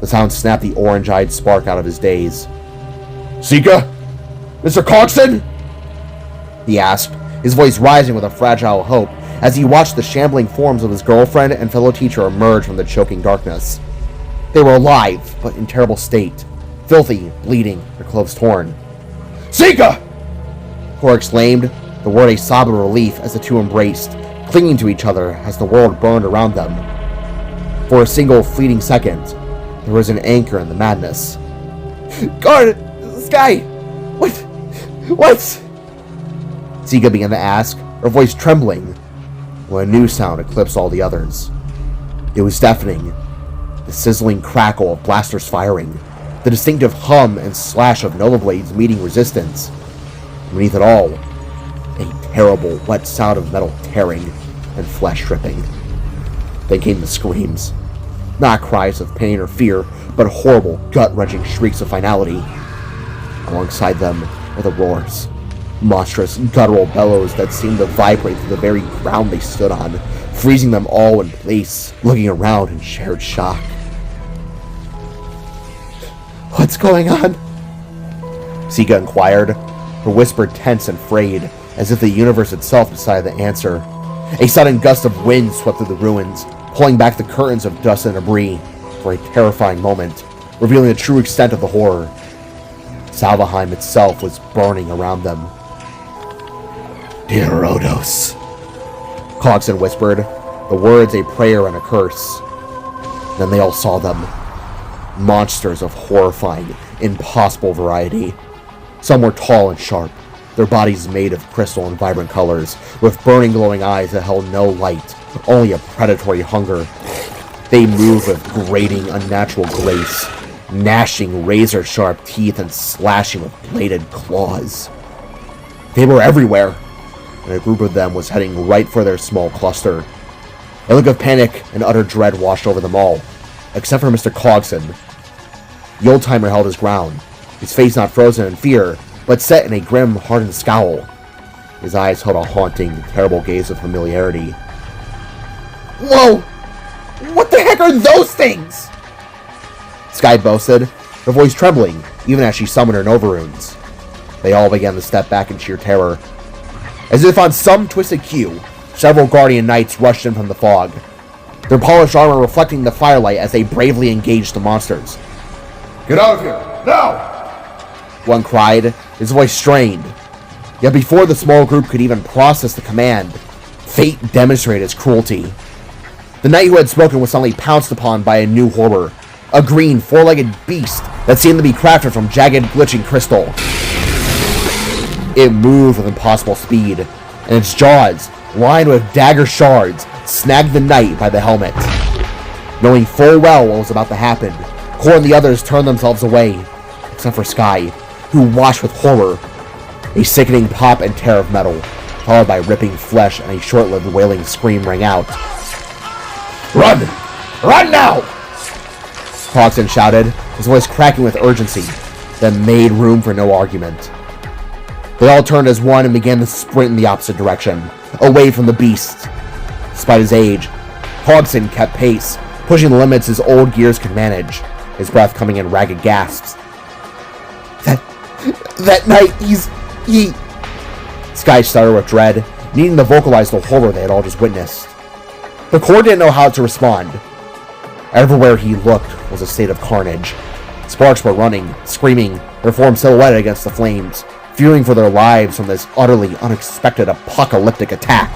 The sound snapped the orange-eyed spark out of his daze. Sika? Mr. Coxon? He asked, his voice rising with a fragile hope as he watched the shambling forms of his girlfriend and fellow teacher emerge from the choking darkness. They were alive, but in terrible state. Filthy, bleeding, their clothes torn. Sika! Cor exclaimed, the word a sob of relief as the two embraced, clinging to each other as the world burned around them. For a single fleeting second, there was an anchor in the madness. Guard! Sky! What? Sika began to ask, her voice trembling, when a new sound eclipsed all the others. It was deafening. The sizzling crackle of blasters firing, the distinctive hum and slash of Nova Blades meeting resistance. Beneath it all, a terrible, wet sound of metal tearing and flesh dripping. Then came the screams. Not cries of pain or fear, but horrible, gut-wrenching shrieks of finality. Alongside them were the roars. Monstrous, guttural bellows that seemed to vibrate through the very ground they stood on, freezing them all in place, looking around in shared shock. What's going on? Sika inquired, her whisper tense and frayed, as if the universe itself decided to answer. A sudden gust of wind swept through the ruins, pulling back the curtains of dust and debris for a terrifying moment, revealing the true extent of the horror. Salvaheim itself was burning around them. Dear Rhodos, Cogson whispered, the words a prayer and a curse. Then they all saw them. Monsters of horrifying, impossible variety. Some were tall and sharp, their bodies made of crystal and vibrant colors, with burning glowing eyes that held no light, only a predatory hunger. They moved with grating, unnatural grace, gnashing razor-sharp teeth and slashing with bladed claws. They were everywhere, and a group of them was heading right for their small cluster. A look of panic and utter dread washed over them all, except for Mr. Cogson. The old-timer held his ground, his face not frozen in fear, but set in a grim, hardened scowl. His eyes held a haunting, terrible gaze of familiarity. Whoa! What the heck are those things? Sky boasted, her voice trembling, even as she summoned her Nova runes. They all began to step back in sheer terror. As if on some twisted cue, several Guardian Knights rushed in from the fog, their polished armor reflecting the firelight as they bravely engaged the monsters. get out of here, now! One cried, his voice strained. Yet before the small group could even process the command, fate demonstrated its cruelty. The knight who had spoken was suddenly pounced upon by a new horror, a green, four-legged beast that seemed to be crafted from jagged, glitching crystal. It moved with impossible speed, and its jaws, lined with dagger shards, snagged the knight by the helmet. Knowing full well what was about to happen, Cor and the others turned themselves away, except for Sky, who watched with horror. A sickening pop and tear of metal, followed by ripping flesh, and a short-lived wailing scream rang out. Run! Run now! Cogson shouted, his voice cracking with urgency, then made room for no argument. They all turned as one and began to sprint in the opposite direction, away from the beast. Despite his age, Cogson kept pace, pushing the limits his old gears could manage, his breath coming in ragged gasps. That night, he... Sky stuttered with dread, needing to vocalize the horror they had all just witnessed. But Cor didn't know how to respond. Everywhere he looked was a state of carnage. Sparks were running, screaming, their forms silhouetted against the flames, fearing for their lives from this utterly unexpected apocalyptic attack.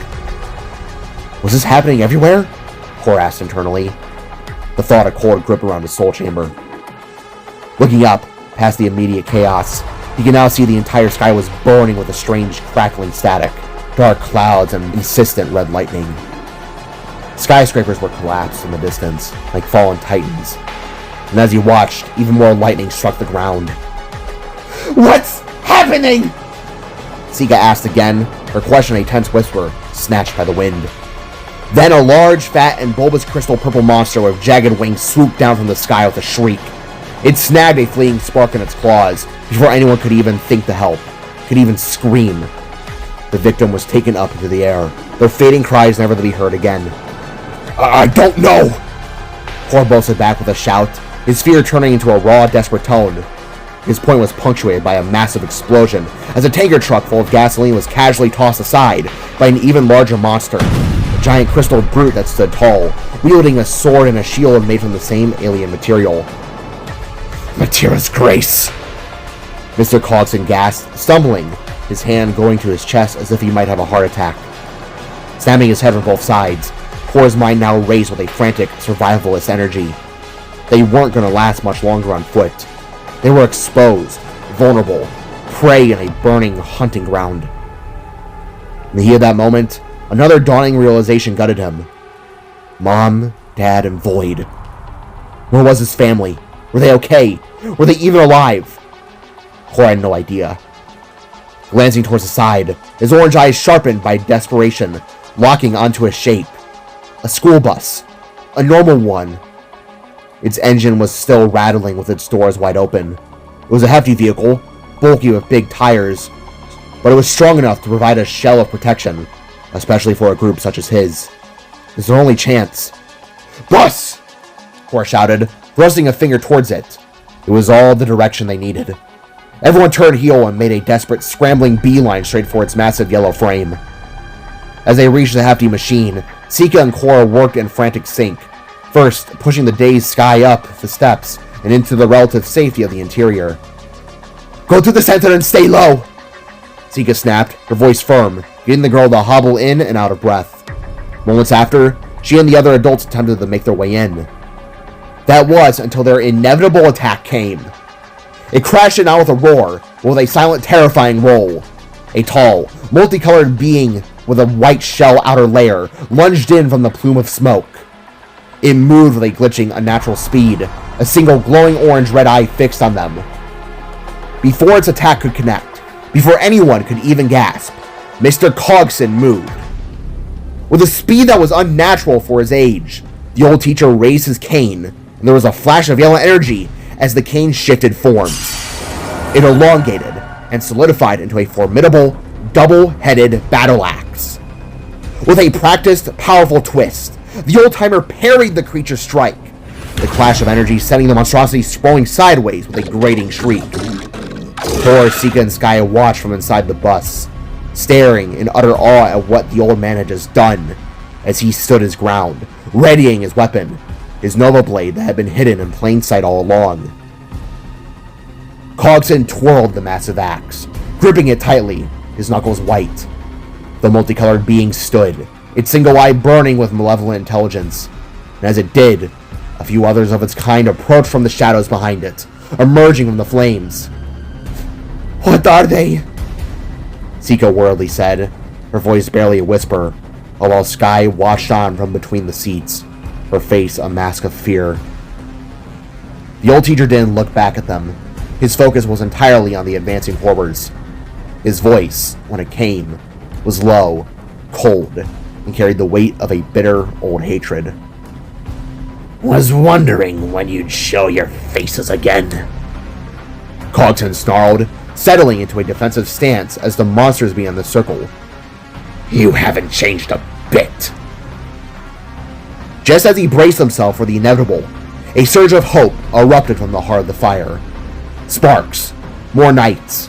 Was this happening everywhere? Cor asked internally. The thought of cord gripped around his soul chamber. Looking up, past the immediate chaos, he could now see the entire sky was burning with a strange crackling static, dark clouds, and insistent red lightning. Skyscrapers were collapsed in the distance, like fallen titans, and as he watched, even more lightning struck the ground. What's happening? Sika asked again, her question a tense whisper, snatched by the wind. Then a large, fat, and bulbous crystal purple monster with jagged wings swooped down from the sky with a shriek. It snagged a fleeing spark in its claws before anyone could even think to help, could even scream. The victim was taken up into the air, their fading cries never to be heard again. I don't know! Cor boasted back with a shout, his fear turning into a raw, desperate tone. His point was punctuated by a massive explosion as a tanker truck full of gasoline was casually tossed aside by an even larger monster, a giant crystal brute that stood tall, wielding a sword and a shield made from the same alien material. Matira's grace! Mr. Cogson gasped, stumbling, his hand going to his chest as if he might have a heart attack. Snapping his head from both sides, Cor's mind now raced with a frantic, survivalist energy. They weren't going to last much longer on foot. They were exposed, vulnerable, prey in a burning hunting ground. In the heat of that moment, another dawning realization gutted him. Mom, Dad, and Void. Where was his family? Were they okay? Were they even alive? Cor had no idea. Glancing towards the side, his orange eyes sharpened by desperation, locking onto a shape. A school bus. A normal one. Its engine was still rattling with its doors wide open. It was a hefty vehicle, bulky with big tires, but it was strong enough to provide a shell of protection, especially for a group such as his. It was their only chance. Bus! Cor shouted, thrusting a finger towards it. It was all the direction they needed. Everyone turned heel and made a desperate, scrambling beeline straight for its massive yellow frame. As they reached the hefty machine, Sika and Cor worked in frantic sync, first pushing the dazed Sky up the steps and into the relative safety of the interior. Go to the center and stay low! Sika snapped, her voice firm, getting the girl to hobble in and out of breath. Moments after, she and the other adults attempted to make their way in. That was until their inevitable attack came. It crashed in out with a roar, with a silent, terrifying roll. A tall, multicolored being with a white shell outer layer lunged in from the plume of smoke. It moved with a glitching, unnatural speed, a single glowing orange-red eye fixed on them. Before its attack could connect, before anyone could even gasp, Mr. Cogson moved. With a speed that was unnatural for his age, the old teacher raised his cane, and there was a flash of yellow energy as the cane shifted forms. It elongated and solidified into a formidable, double-headed battle axe. With a practiced, powerful twist, the old-timer parried the creature's strike, the clash of energy sending the monstrosity sprawling sideways with a grating shriek. Cor, Sika, and Sky watched from inside the bus, staring in utter awe at what the old man had just done, as he stood his ground, readying his weapon, his Nova Blade that had been hidden in plain sight all along. Cogson twirled the massive axe, gripping it tightly, his knuckles white. The multicolored being stood, its single eye burning with malevolent intelligence, and as it did, a few others of its kind approached from the shadows behind it, emerging from the flames. What are they? Sika worriedly said, her voice barely a whisper, while Sky watched on from between the seats, her face a mask of fear. The old teacher didn't look back at them. His focus was entirely on the advancing horrors. His voice, when it came, was low, cold, and carried the weight of a bitter old hatred. Was wondering when you'd show your faces again. Cogson snarled, settling into a defensive stance as the monsters began to circle. You haven't changed a bit. Just as he braced himself for the inevitable, a surge of hope erupted from the heart of the fire. Sparks. More knights.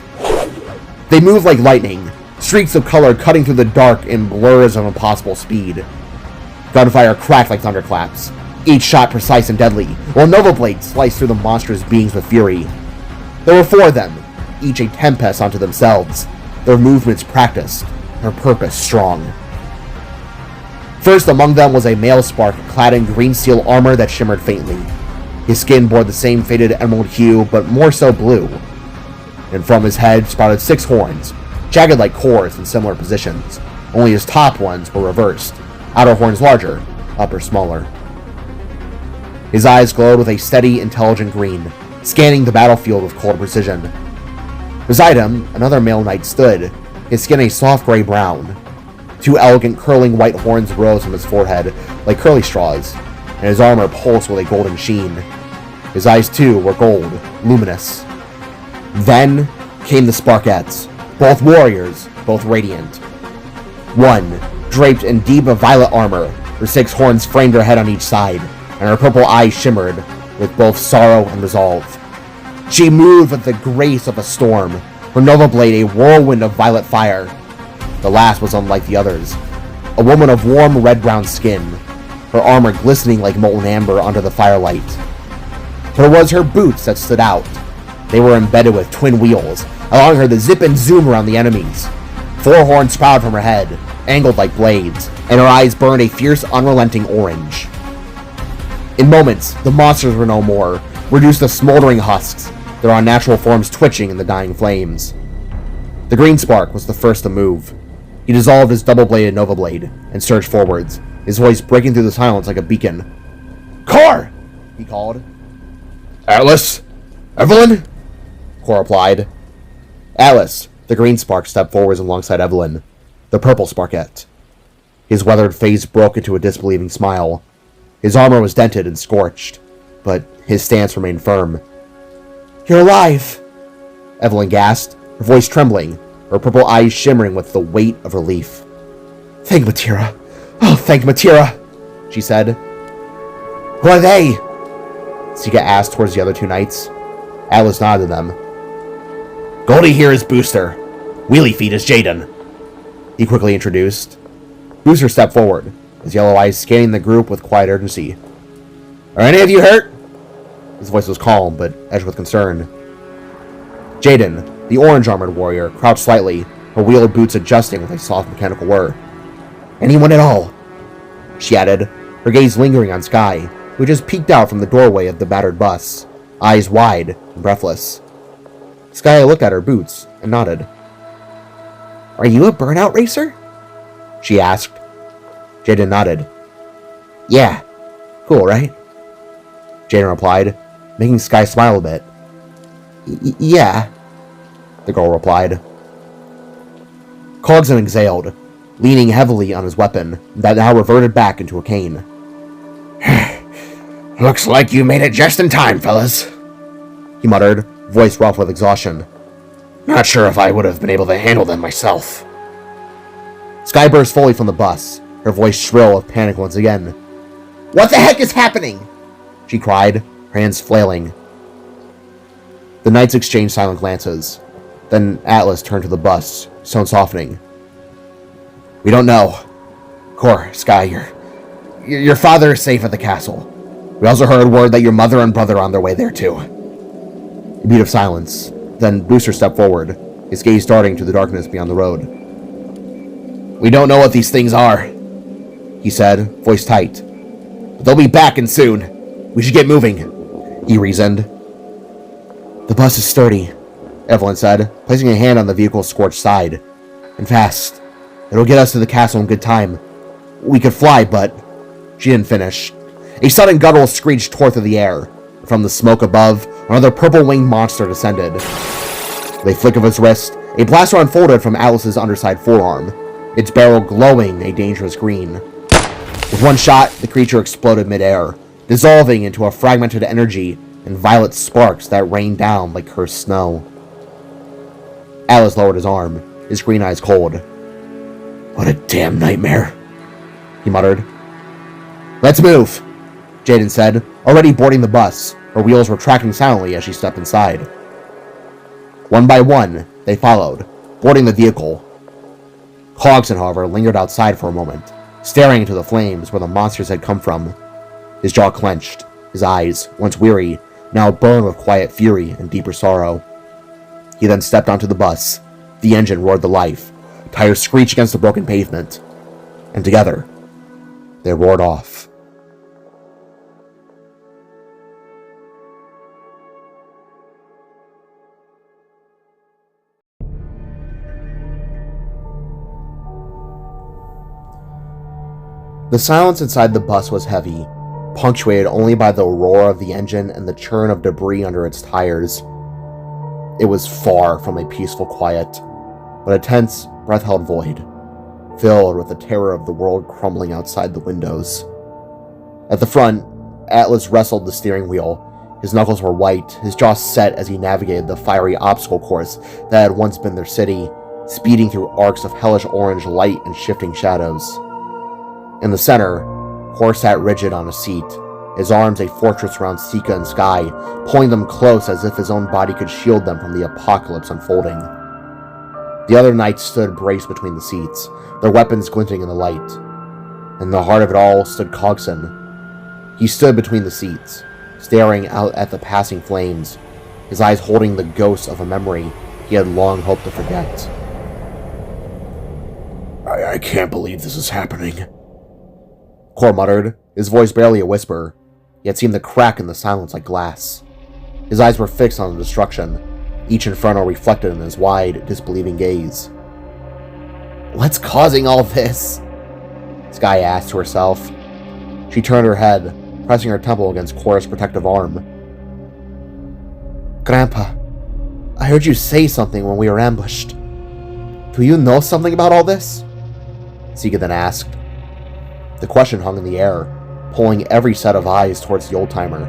They moved like lightning, streaks of color cutting through the dark in blurs of impossible speed. Gunfire cracked like thunderclaps, each shot precise and deadly, while Nova Blades sliced through the monstrous beings with fury. There were 4 of them, each a tempest unto themselves, their movements practiced, their purpose strong. First among them was a male spark clad in green steel armor that shimmered faintly. His skin bore the same faded emerald hue, but more so blue. And from his head sprouted 6 horns, jagged like cores in similar positions, only his top ones were reversed, outer horns larger, upper smaller. His eyes glowed with a steady, intelligent green, scanning the battlefield with cold precision. Beside him, another male knight stood, his skin a soft gray-brown. 2 elegant curling white horns rose from his forehead like curly straws, and his armor pulsed with a golden sheen. His eyes, too, were gold, luminous. Then came the Sparkettes, both warriors, both radiant. One, draped in deep violet armor, her 6 horns framed her head on each side, and her purple eyes shimmered with both sorrow and resolve. She moved with the grace of a storm, her Nova Blade a whirlwind of violet fire. The last was unlike the others, a woman of warm red-brown skin, her armor glistening like molten amber under the firelight. But it was her boots that stood out. They were embedded with twin wheels, allowing her to zip and zoom around the enemies. 4 horns sprouted from her head, angled like blades, and her eyes burned a fierce, unrelenting orange. In moments, the monsters were no more, reduced to smoldering husks, their unnatural forms twitching in the dying flames. The green spark was the first to move. He dissolved his double-bladed Nova Blade and surged forwards, his voice breaking through the silence like a beacon. "Cor!" he called. Atlas? Evelyn? Cor replied. Atlas, the green spark, stepped forwards alongside Evelyn, the purple Sparkette. His weathered face broke into a disbelieving smile. His armor was dented and scorched, but his stance remained firm. "You're alive!" Evelyn gasped, her voice trembling, her purple eyes shimmering with the weight of relief. "Thank Matira! Oh, thank Matira!" she said. "Who are they?" Sika asked towards the other 2 knights. Atlas nodded to them. "Goldie here is Booster. Wheelie Feet is Jaden," he quickly introduced. Booster stepped forward, his yellow eyes scanning the group with quiet urgency. "Are any of you hurt?" His voice was calm, but edged with concern. Jaden, the orange-armored warrior, crouched slightly, her wheeled boots adjusting with a soft mechanical whir. "Anyone at all?" she added, her gaze lingering on Sky, who just peeked out from the doorway of the battered bus, eyes wide and breathless. Sky looked at her boots and nodded. "Are you a burnout racer?" she asked. Jaden nodded. "Yeah. Cool, right?" Jaden replied, making Sky smile a bit. Yeah, the girl replied. Cogswell exhaled, leaning heavily on his weapon that now reverted back into a cane. "Looks like you made it just in time, fellas," he muttered, voice rough with exhaustion. "Not sure if I would have been able to handle them myself." Sky burst fully from the bus, her voice shrill with panic once again. "What the heck is happening?" she cried, her hands flailing. The knights exchanged silent glances. Then Atlas turned to the bus, tone softening. "We don't know. Cor, Sky, your father is safe at the castle. We also heard word that your mother and brother are on their way there too." A beat of silence. Then Booster stepped forward, his gaze darting to the darkness beyond the road. "We don't know what these things are," he said, voice tight. "But they'll be back and soon. We should get moving," he reasoned. "The bus is sturdy," Evelyn said, placing a hand on the vehicle's scorched side. "And fast. It'll get us to the castle in good time. We could fly, but..." She didn't finish. A sudden guttural screech tore through the air. From the smoke above, another purple-winged monster descended. With a flick of his wrist, a blaster unfolded from Atlas's underside forearm, its barrel glowing a dangerous green. With one shot, the creature exploded midair, dissolving into a fragmented energy and violet sparks that rained down like cursed snow. Atlas lowered his arm, his green eyes cold. "What a damn nightmare," he muttered. "Let's move," Jaden said, already boarding the bus, her wheels retracting silently as she stepped inside. One by one, they followed, boarding the vehicle. Cogson, however, lingered outside for a moment, staring into the flames where the monsters had come from. His jaw clenched, his eyes, once weary, now burned with quiet fury and deeper sorrow. He then stepped onto the bus. The engine roared to life, tires screeched against the broken pavement, and together, they roared off. The silence inside the bus was heavy, punctuated only by the roar of the engine and the churn of debris under its tires. It was far from a peaceful quiet, but a tense, breath-held void. filled with the terror of the world crumbling outside the windows. At the front, Atlas wrestled the steering wheel. His knuckles were white, his jaw set as he navigated the fiery obstacle course that had once been their city, speeding through arcs of hellish orange light and shifting shadows. In the center, Kor sat rigid on a seat, his arms a fortress around Sika and Sky, pulling them close as if his own body could shield them from the apocalypse unfolding. The other knights stood braced between the seats, their weapons glinting in the light. In the heart of it all stood Cogson. He stood between the seats, staring out at the passing flames, his eyes holding the ghost of a memory he had long hoped to forget. I can't believe this is happening, Kor muttered, his voice barely a whisper, yet seemed to crack in the silence like glass. His eyes were fixed on the destruction, each inferno reflected in his wide, disbelieving gaze. "What's causing all this?" Sky asked to herself. She turned her head, pressing her temple against Kor's protective arm. "Grandpa, I heard you say something when we were ambushed. Do you know something about all this?" Sika then asked. The question hung in the air, pulling every set of eyes towards the old-timer.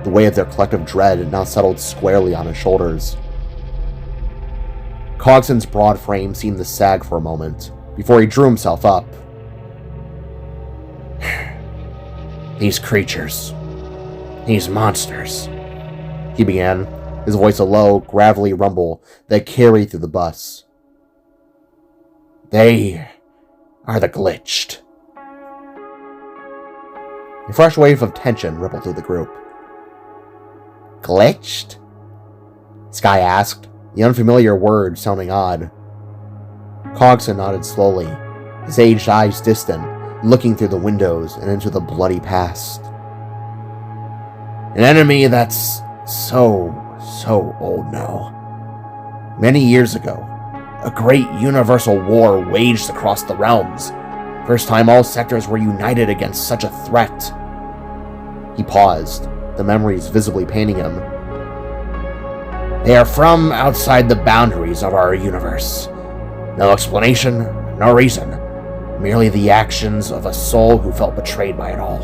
The weight of their collective dread now settled squarely on his shoulders. Cogson's broad frame seemed to sag for a moment, before he drew himself up. "These creatures, these monsters," he began, his voice a low, gravelly rumble that carried through the bus. "They are the glitched." A fresh wave of tension rippled through the group. "Glitched?" Sky asked, the unfamiliar word sounding odd. Cogson nodded slowly, his aged eyes distant, looking through the windows and into the bloody past. "An enemy that's so old now. Many years ago, a great universal war waged across the realms. First time all sectors were united against such a threat." He paused, the memories visibly painting him. "They are from outside the boundaries of our universe. No explanation, no reason. Merely the actions of a soul who felt betrayed by it all."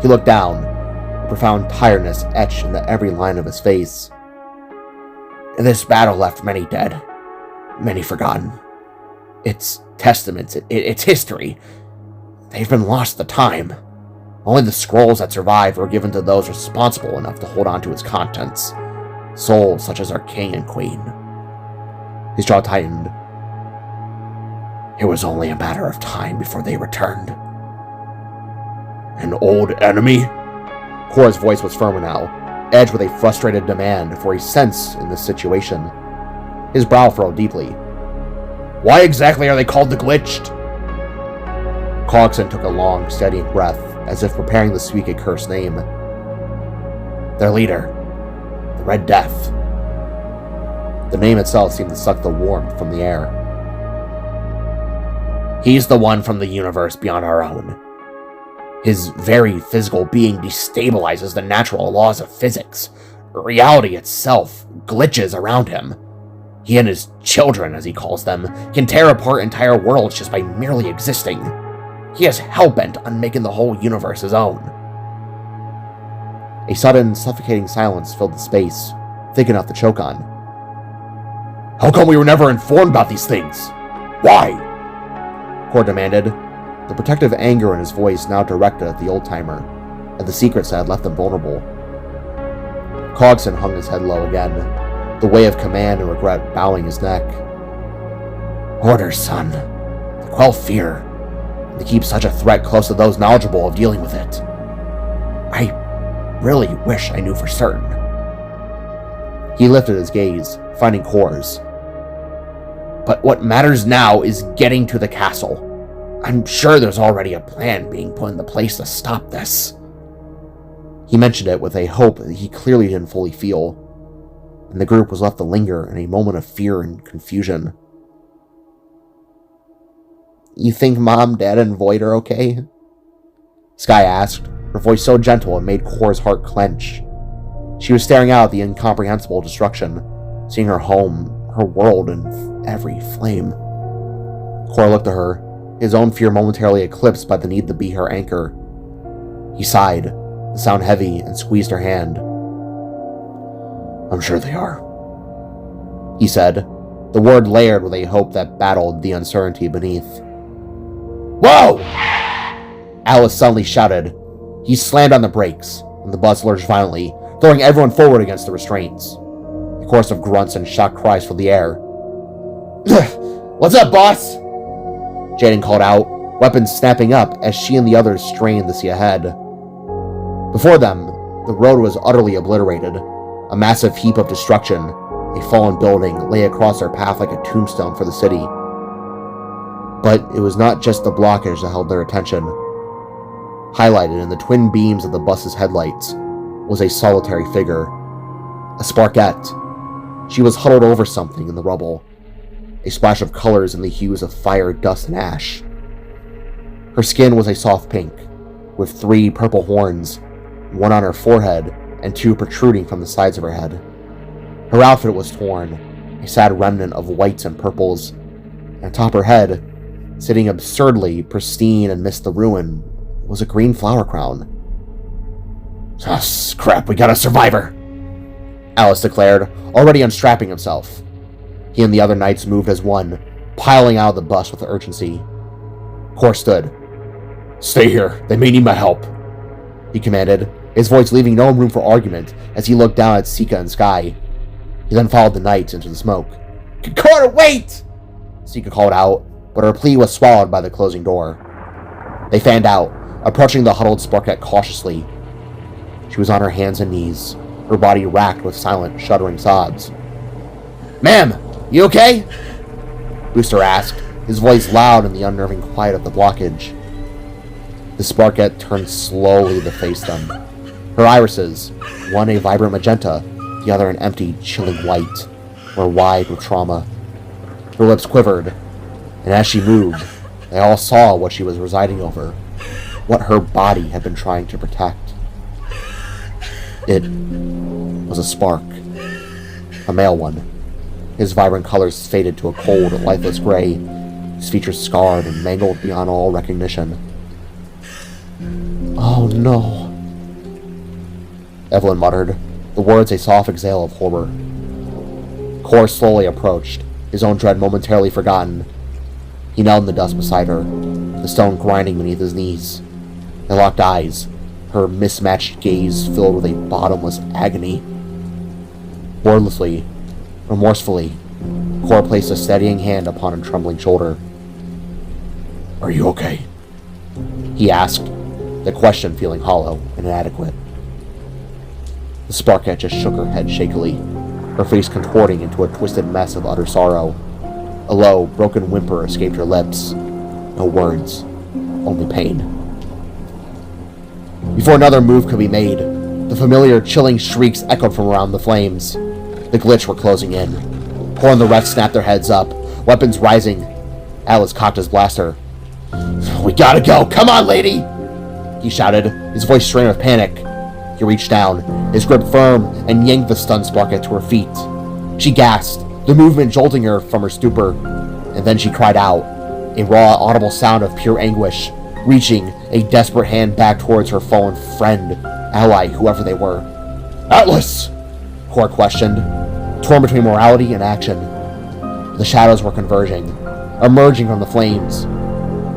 He looked down, a profound tiredness etched into every line of his face. "This battle left many dead, many forgotten. It's testaments, it's history. They've been lost to time. Only the scrolls that survived were given to those responsible enough to hold on to its contents. Souls such as our king and queen." His jaw tightened. "It was only a matter of time before they returned." "An old enemy?" Kor's voice was firmer now, edged with a frustrated demand for a sense in this situation. His brow furrowed deeply. "Why exactly are they called the glitched?" Cogson took a long, steadying breath, as if preparing to speak a cursed name. "Their leader, the Red Death." The name itself seemed to suck the warmth from the air. "He's the one from the universe beyond our own. His very physical being destabilizes the natural laws of physics. Reality itself glitches around him. He and his children, as he calls them, can tear apart entire worlds just by merely existing. He is hell-bent on making the whole universe his own." A sudden, suffocating silence filled the space, thick enough to choke on. "How come we were never informed about these things? Why?" Kor demanded, the protective anger in his voice now directed at the old-timer, at the secrets that had left them vulnerable. Cogson hung his head low again, the weight of command and regret bowing his neck. "Orders, son. To quell fear, and to keep such a threat close to those knowledgeable of dealing with it. I really wish I knew for certain." He lifted his gaze, finding Kor's. "But what matters now is getting to the castle. I'm sure there's already a plan being put into place to stop this." He mentioned it with a hope that he clearly didn't fully feel, and the group was left to linger in a moment of fear and confusion. "You think Mom, Dad, and Void are okay?" Sky asked, her voice so gentle it made Kor's heart clench. She was staring out at the incomprehensible destruction, seeing her home, her world in every flame. Cor looked at her, his own fear momentarily eclipsed by the need to be her anchor. He sighed, the sound heavy, and squeezed her hand. "I'm sure they are," he said, the word layered with a hope that battled the uncertainty beneath. "Whoa!" Alice suddenly shouted. He slammed on the brakes, and the bus lurched violently, throwing everyone forward against the restraints. A chorus of grunts and shocked cries filled the air. "What's up, boss?" Jaden called out, weapons snapping up as she and the others strained to see ahead. Before them, the road was utterly obliterated. A massive heap of destruction, a fallen building, lay across their path like a tombstone for the city. But it was not just the blockage that held their attention. Highlighted in the twin beams of the bus's headlights was a solitary figure, a Sparkette. She was huddled over something in the rubble, a splash of colors in the hues of fire, dust, and ash. Her skin was a soft pink, with 3 purple horns, 1 on her forehead and 2 protruding from the sides of her head. Her outfit was torn, a sad remnant of whites and purples, and atop her head, sitting absurdly pristine amidst the ruin, was a green flower crown. "Ah, crap, we got a survivor," Alice declared, already unstrapping himself. He and the other knights moved as one, piling out of the bus with urgency. Cor stood. "Stay here, they may need my help," he commanded, his voice leaving no room for argument as he looked down at Sika and Sky. He then followed the knights into the smoke. "Cor, wait!" Sika called out, but her plea was swallowed by the closing door. They fanned out, approaching the huddled Sparkette cautiously. She was on her hands and knees, her body racked with silent, shuddering sobs. "Ma'am, you okay?" Booster asked, his voice loud in the unnerving quiet of the blockage. The Sparkette turned slowly to face them. Her irises, one a vibrant magenta, the other an empty, chilling white, were wide with trauma. Her lips quivered, and as she moved, they all saw what she was presiding over, what her body had been trying to protect. It was a spark, a male one. His vibrant colors faded to a cold, lifeless gray, his features scarred and mangled beyond all recognition. "Oh no," Evelyn muttered, the words a soft exhale of horror. Cor slowly approached, his own dread momentarily forgotten. He knelt in the dust beside her, the stone grinding beneath his knees. They locked eyes, her mismatched gaze filled with a bottomless agony. Wordlessly, remorsefully, Cor placed a steadying hand upon a trembling shoulder. "Are you okay?" he asked, the question feeling hollow and inadequate. The Sparkette just shook her head shakily, her face contorting into a twisted mess of utter sorrow. A low, broken whimper escaped her lips. No words, only pain. Before another move could be made, the familiar, chilling shrieks echoed from around the flames. The glitch were closing in. Cor and the rest snapped their heads up, weapons rising. Atlas cocked his blaster. "We gotta go! Come on, lady!" he shouted, his voice strained with panic. He reached down, his grip firm, and yanked the stunned Sparkette to her feet. She gasped, the movement jolting her from her stupor, and then she cried out, a raw, audible sound of pure anguish, reaching a desperate hand back towards her fallen friend, ally, whoever they were. "Atlas!" Cor questioned, torn between morality and action. The shadows were converging, emerging from the flames.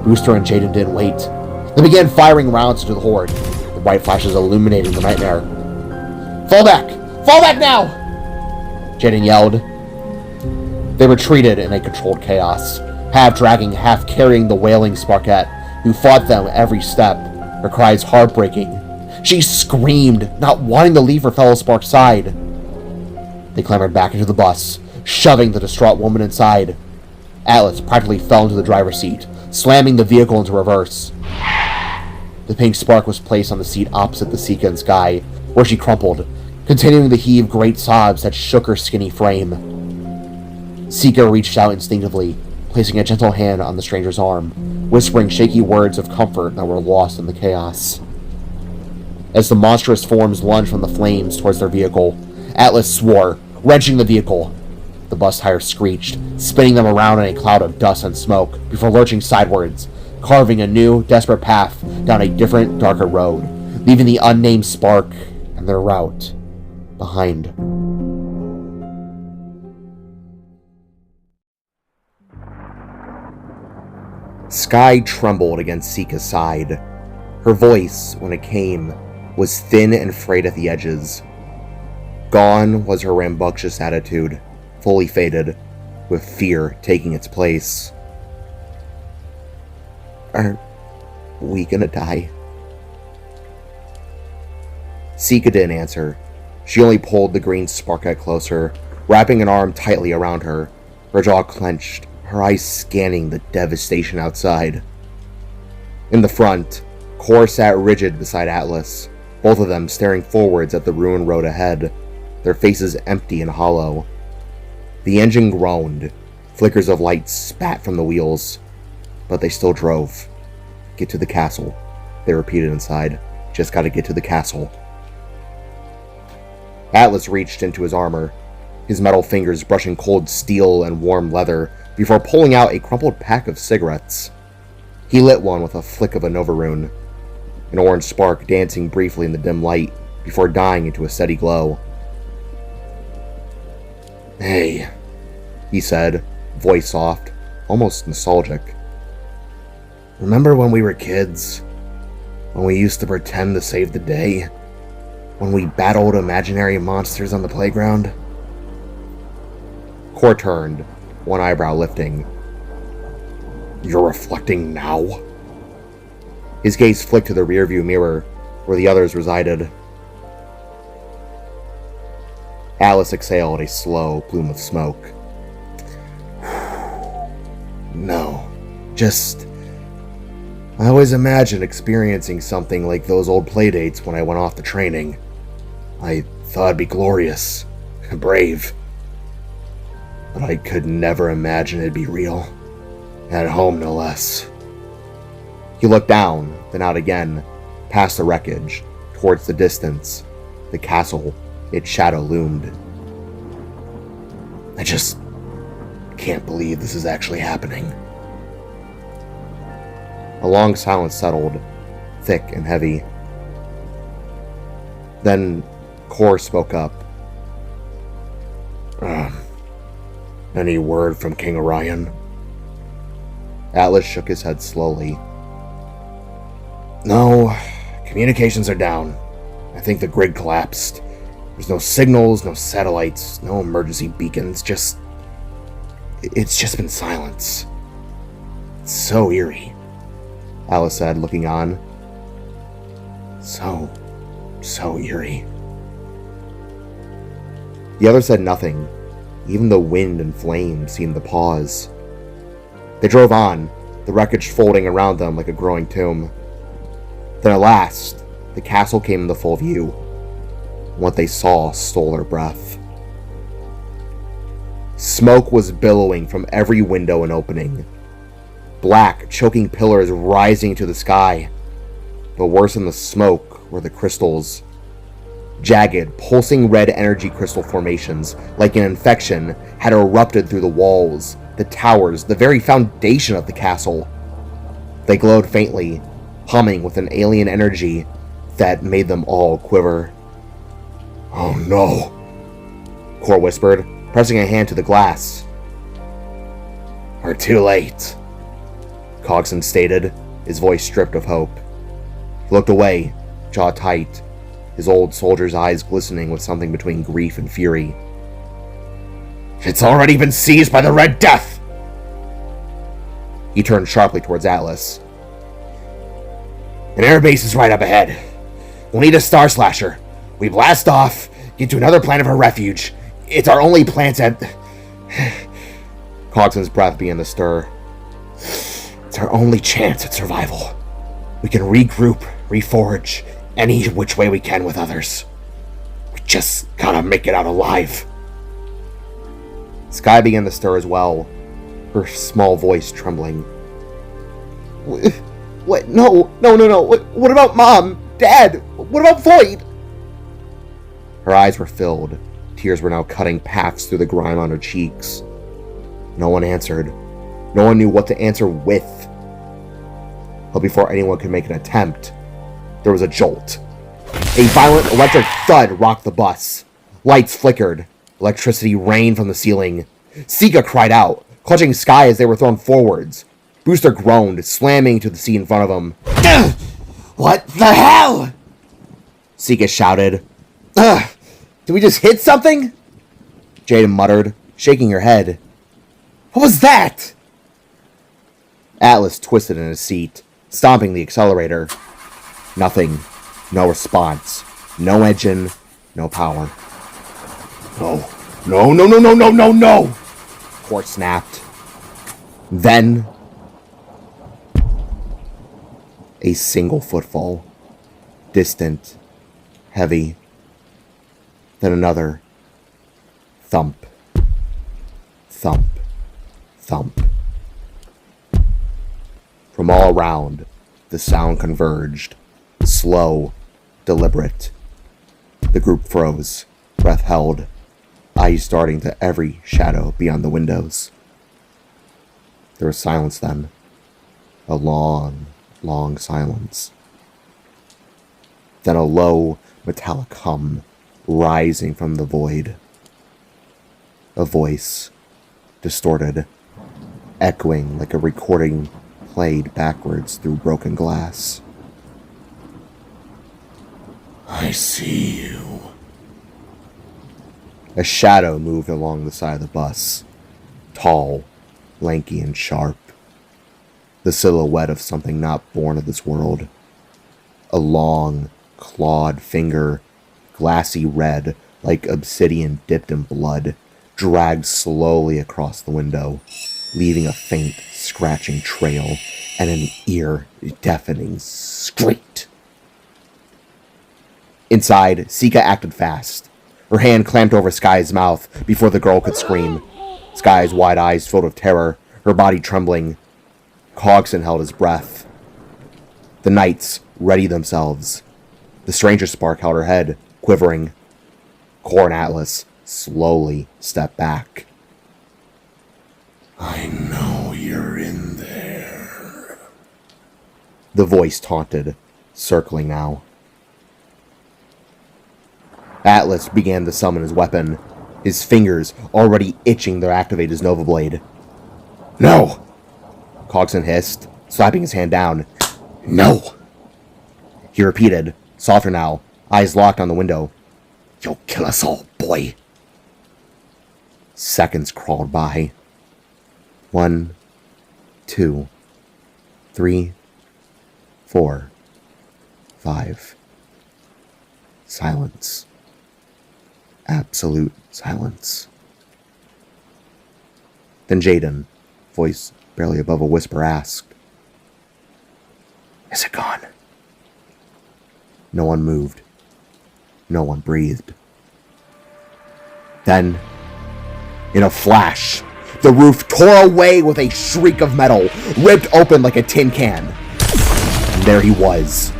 Booster and Jaden didn't wait. They began firing rounds into the horde, the white flashes illuminating the nightmare. "Fall back! Fall back now!" Jaden yelled. They retreated in a controlled chaos, half dragging, half carrying the wailing Sparkette, who fought them every step, her cries heartbreaking. She screamed, not wanting to leave her fellow Spark's side. They clambered back into the bus, shoving the distraught woman inside. Atlas practically fell into the driver's seat, slamming the vehicle into reverse. The pink spark was placed on the seat opposite the Sika and Sky, where she crumpled, continuing to heave great sobs that shook her skinny frame. Sika reached out instinctively, placing a gentle hand on the stranger's arm, whispering shaky words of comfort that were lost in the chaos. As the monstrous forms lunged from the flames towards their vehicle, Atlas swore, wrenching the vehicle. The bus tire screeched, spinning them around in a cloud of dust and smoke before lurching sidewards, carving a new, desperate path down a different, darker road, leaving the unnamed spark and their route behind. Sky trembled against Sika's side. Her voice, when it came, was thin and frayed at the edges. Gone was her rambunctious attitude, fully faded, with fear taking its place. Are we gonna die? Sika didn't answer. She only pulled the green sparkette closer, wrapping an arm tightly around her, her jaw clenched, her eyes scanning the devastation outside. In the front, Kor sat rigid beside Atlas, both of them staring forwards at the ruined road ahead, their faces empty and hollow. The engine groaned, flickers of light spat from the wheels, but they still drove. Get to the castle, they repeated inside. Just gotta get to the castle. Atlas reached into his armor, his metal fingers brushing cold steel and warm leather before pulling out a crumpled pack of cigarettes. He lit one with a flick of a Nova rune, an orange spark dancing briefly in the dim light before dying into a steady glow. "Hey," he said, voice soft, almost nostalgic. "Remember when we were kids? When we used to pretend to save the day? When we battled imaginary monsters on the playground?" Kor turned, one eyebrow lifting. "You're reflecting now?" His gaze flicked to the rearview mirror, where the others resided. Alice exhaled a slow plume of smoke. "No, just... I always imagined experiencing something like those old playdates when I went off to training. I thought it'd be glorious, brave. But I could never imagine it'd be real. At home, no less." He looked down, then out again, past the wreckage, towards the distance. The castle, its shadow loomed. "I just can't believe this is actually happening." A long silence settled, thick and heavy. Then Kor spoke up. Any word from King Orion?" Atlas shook his head slowly. "No, communications are down. I think the grid collapsed. There's no signals, no satellites, no emergency beacons, it's just been silence. It's so eerie," Alice said, looking on. So eerie." The other said nothing. Even the wind and flame seemed to pause. They drove on, the wreckage folding around them like a growing tomb. Then at last, the castle came into full view. What they saw stole their breath. Smoke was billowing from every window and opening. Black, choking pillars rising to the sky. But worse than the smoke were the crystals. Jagged, pulsing red energy crystal formations, like an infection, had erupted through the walls, the towers, the very foundation of the castle. They glowed faintly, humming with an alien energy that made them all quiver. "Oh no," Kor whispered, pressing a hand to the glass. "We're too late," Cogson stated, his voice stripped of hope. He looked away, jaw tight, his old soldier's eyes glistening with something between grief and fury. "It's already been seized by the Red Death!" He turned sharply towards Atlas. "An airbase is right up ahead. We'll need a Star Slasher. We blast off, get to another planet for refuge. It's our only plant at..." Cogson's breath began to stir. "It's our only chance at survival. We can regroup, reforge, any which way we can with others. We just gotta make it out alive." Sky began to stir as well, her small voice trembling. What? No. What about Mom? Dad? What about Void?" Her eyes were filled, Tears were now cutting paths through the grime on her cheeks. No one answered. No one knew what to answer with. But before anyone could make an attempt, there was a jolt. A violent electric thud rocked the bus. Lights flickered. Electricity rained from the ceiling. Sika cried out, clutching Sky as they were thrown forwards. Booster groaned, slamming into the seat in front of him. What the hell? Sika shouted. Ugh! Did we just hit something? Jaden muttered, shaking her head. What was that? Atlas twisted in his seat, stomping the accelerator. Nothing. No response. No engine. No power. No. No, no, no, no, no, no, no! Port snapped. Then a single footfall. Distant. Heavy. Then another. Thump. Thump. Thump. From all around, the sound converged. Slow. Deliberate. The group froze. Breath held. Eyes starting to every shadow beyond the windows. There was silence then. A long, long silence. Then a low, metallic hum rising from the void. A voice, distorted, echoing like a recording played backwards through broken glass. I see you. A shadow moved along the side of the bus, tall, lanky, and sharp. The silhouette of something not born of this world. A long, clawed finger, glassy red, like obsidian dipped in blood, dragged slowly across the window, leaving a faint, scratching trail and an ear-deafening screech. Inside, Sika acted fast. Her hand clamped over Sky's mouth before the girl could scream. Sky's wide eyes filled with terror, her body trembling. Cogson held his breath. The knights readied themselves. The stranger spark held her head, quivering. Cor and Atlas slowly stepped back. I know you're in there. The voice taunted, circling now. Atlas began to summon his weapon, his fingers already itching to activate his Nova Blade. No! Cogson hissed, slapping his hand down. No! He repeated, softer now, eyes locked on the window. You'll kill us all, boy. Seconds crawled by. 1, 2, 3, 4, 5. Silence. Absolute silence. Then Jaden, voice barely above a whisper, asked, Is it gone? No one moved. No one breathed. Then, in a flash, the roof tore away with a shriek of metal, ripped open like a tin can. And there he was,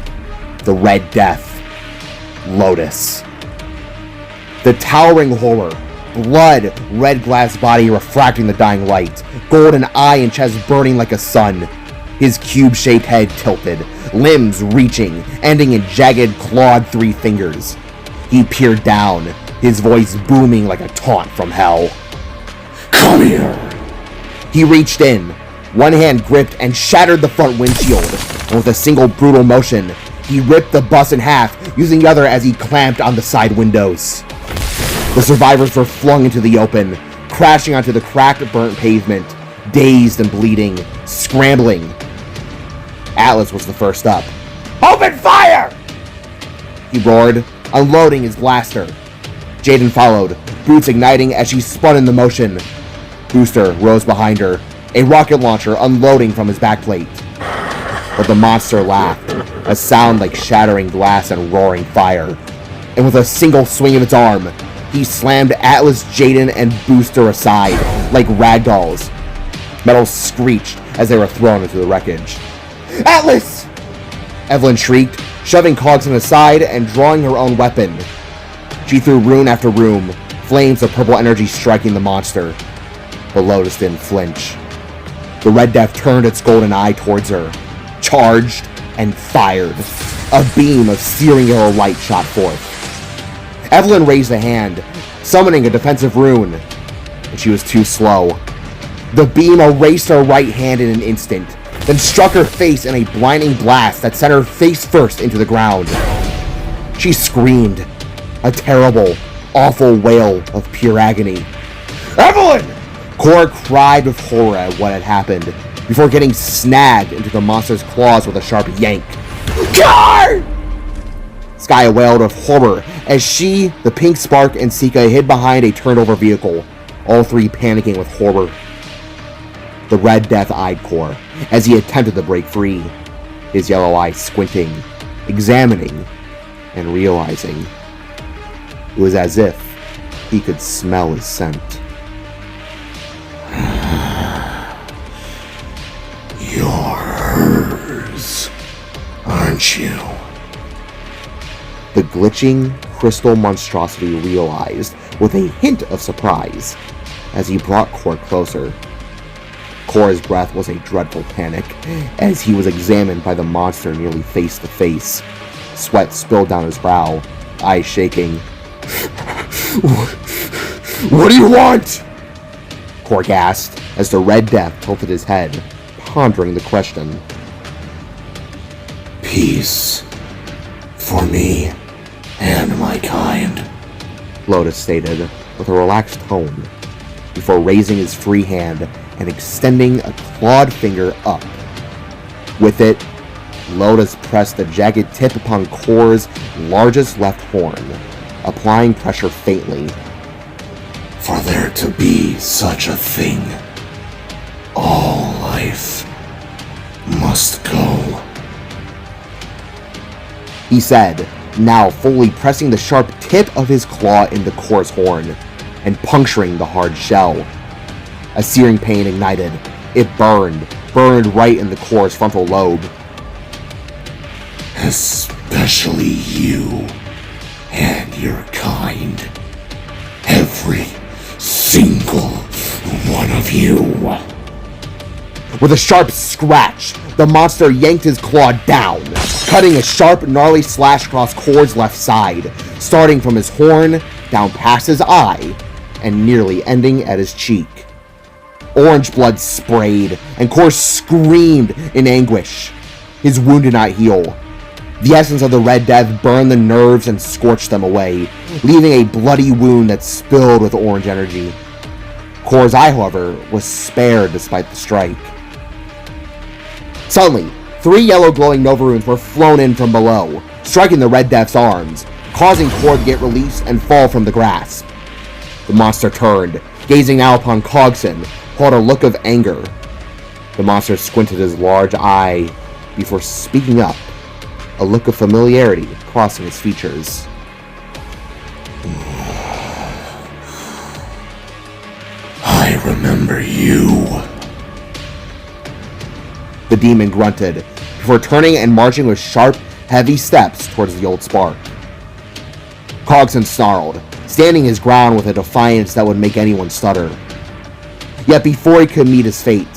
the Red Death, Lotus. The towering horror, blood, red glass body refracting the dying light, golden eye and chest burning like a sun. His cube-shaped head tilted, limbs reaching, ending in jagged, clawed 3 fingers. He peered down, his voice booming like a taunt from hell. Come here! He reached in, one hand gripped and shattered the front windshield, and with a single brutal motion, he ripped the bus in half, using the other as he clamped on the side windows. The survivors were flung into the open, crashing onto the cracked, burnt pavement, dazed and bleeding, scrambling. Atlas was the first up. Open fire! He roared, unloading his blaster. Jaden followed, boots igniting as she spun in the motion. Booster rose behind her, a rocket launcher unloading from his backplate. But the monster laughed, a sound like shattering glass and roaring fire. And with a single swing of its arm, he slammed Atlas, Jaden, and Booster aside, like ragdolls. Metal screeched as they were thrown into the wreckage. Atlas! Evelyn shrieked, shoving Cogson aside and drawing her own weapon. She threw rune after rune, flames of purple energy striking the monster. But Lotus didn't flinch. The Red Death turned its golden eye towards her, charged, and fired. A beam of searing yellow light shot forth. Evelyn raised a hand, summoning a defensive rune, but she was too slow. The beam erased her right hand in an instant, then struck her face in a blinding blast that sent her face first into the ground. She screamed, a terrible, awful wail of pure agony. "Evelyn!" Cora cried with horror at what had happened, before getting snagged into the monster's claws with a sharp yank. "Gar!" Skye wailed with horror as she, the Pink Spark, and Sika hid behind a turned-over vehicle, all three panicking with horror. The Red Death eyed Cor as he attempted to break free, his yellow eyes squinting, examining, and realizing. It was as if he could smell his scent. You're hers, aren't you? The glitching crystal monstrosity realized with a hint of surprise as he brought Cor closer. Cora's breath was a dreadful panic as he was examined by the monster nearly face to face. Sweat spilled down his brow, eyes shaking. What do you want? Cor gasped as the Red Death tilted his head, pondering the question. Peace. For me and my kind. Lotus stated with a relaxed tone, before raising his free hand and extending a clawed finger up. With it, Lotus pressed the jagged tip upon Cor's largest left horn, applying pressure faintly. For there to be such a thing, all life must go. He said, now fully pressing the sharp tip of his claw into Cor's horn and puncturing the hard shell. A searing pain ignited. It burned right in the Cor's frontal lobe. Especially you and your kind. Every single one of you. With a sharp scratch, the monster yanked his claw down, cutting a sharp, gnarly slash across Cor's left side, starting from his horn, down past his eye, and nearly ending at his cheek. Orange blood sprayed, and Cor screamed in anguish. His wound did not heal. The essence of the Red Death burned the nerves and scorched them away, leaving a bloody wound that spilled with orange energy. Cor's eye, however, was spared despite the strike. Suddenly, 3 yellow glowing Nova runes were flown in from below, striking the Red Death's arms, causing Cor to get released and fall from the grasp. The monster turned, gazing now upon Cogson, who had a look of anger. The monster squinted his large eye before speaking up, a look of familiarity crossing his features. I remember you. The demon grunted, before turning and marching with sharp, heavy steps towards the old spark. Cogson snarled, standing his ground with a defiance that would make anyone stutter. Yet before he could meet his fate,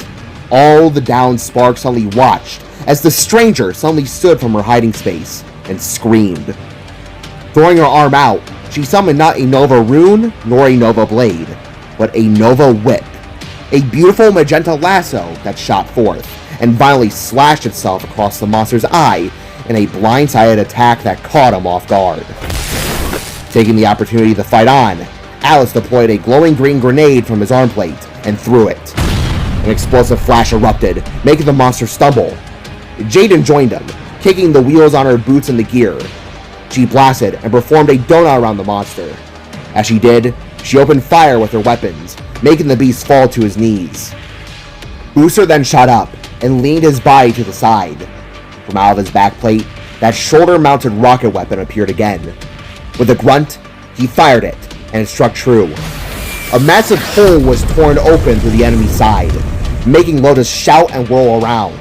all the downed sparks suddenly watched as the stranger suddenly stood from her hiding space and screamed. Throwing her arm out, she summoned not a Nova rune nor a Nova blade, but a Nova whip, a beautiful magenta lasso that shot forth and violently slashed itself across the monster's eye in a blindsided attack that caught him off guard. Taking the opportunity to fight on, Alice deployed a glowing green grenade from his arm plate and threw it. An explosive flash erupted, making the monster stumble. Jaden joined him, kicking the wheels on her boots into gear. She blasted and performed a donut around the monster. As she did, she opened fire with her weapons, making the beast fall to his knees. Booster then shot up and leaned his body to the side. From out of his backplate, that shoulder-mounted rocket weapon appeared again. With a grunt, he fired it, and it struck true. A massive hole was torn open through the enemy's side, making Lotus shout and whirl around.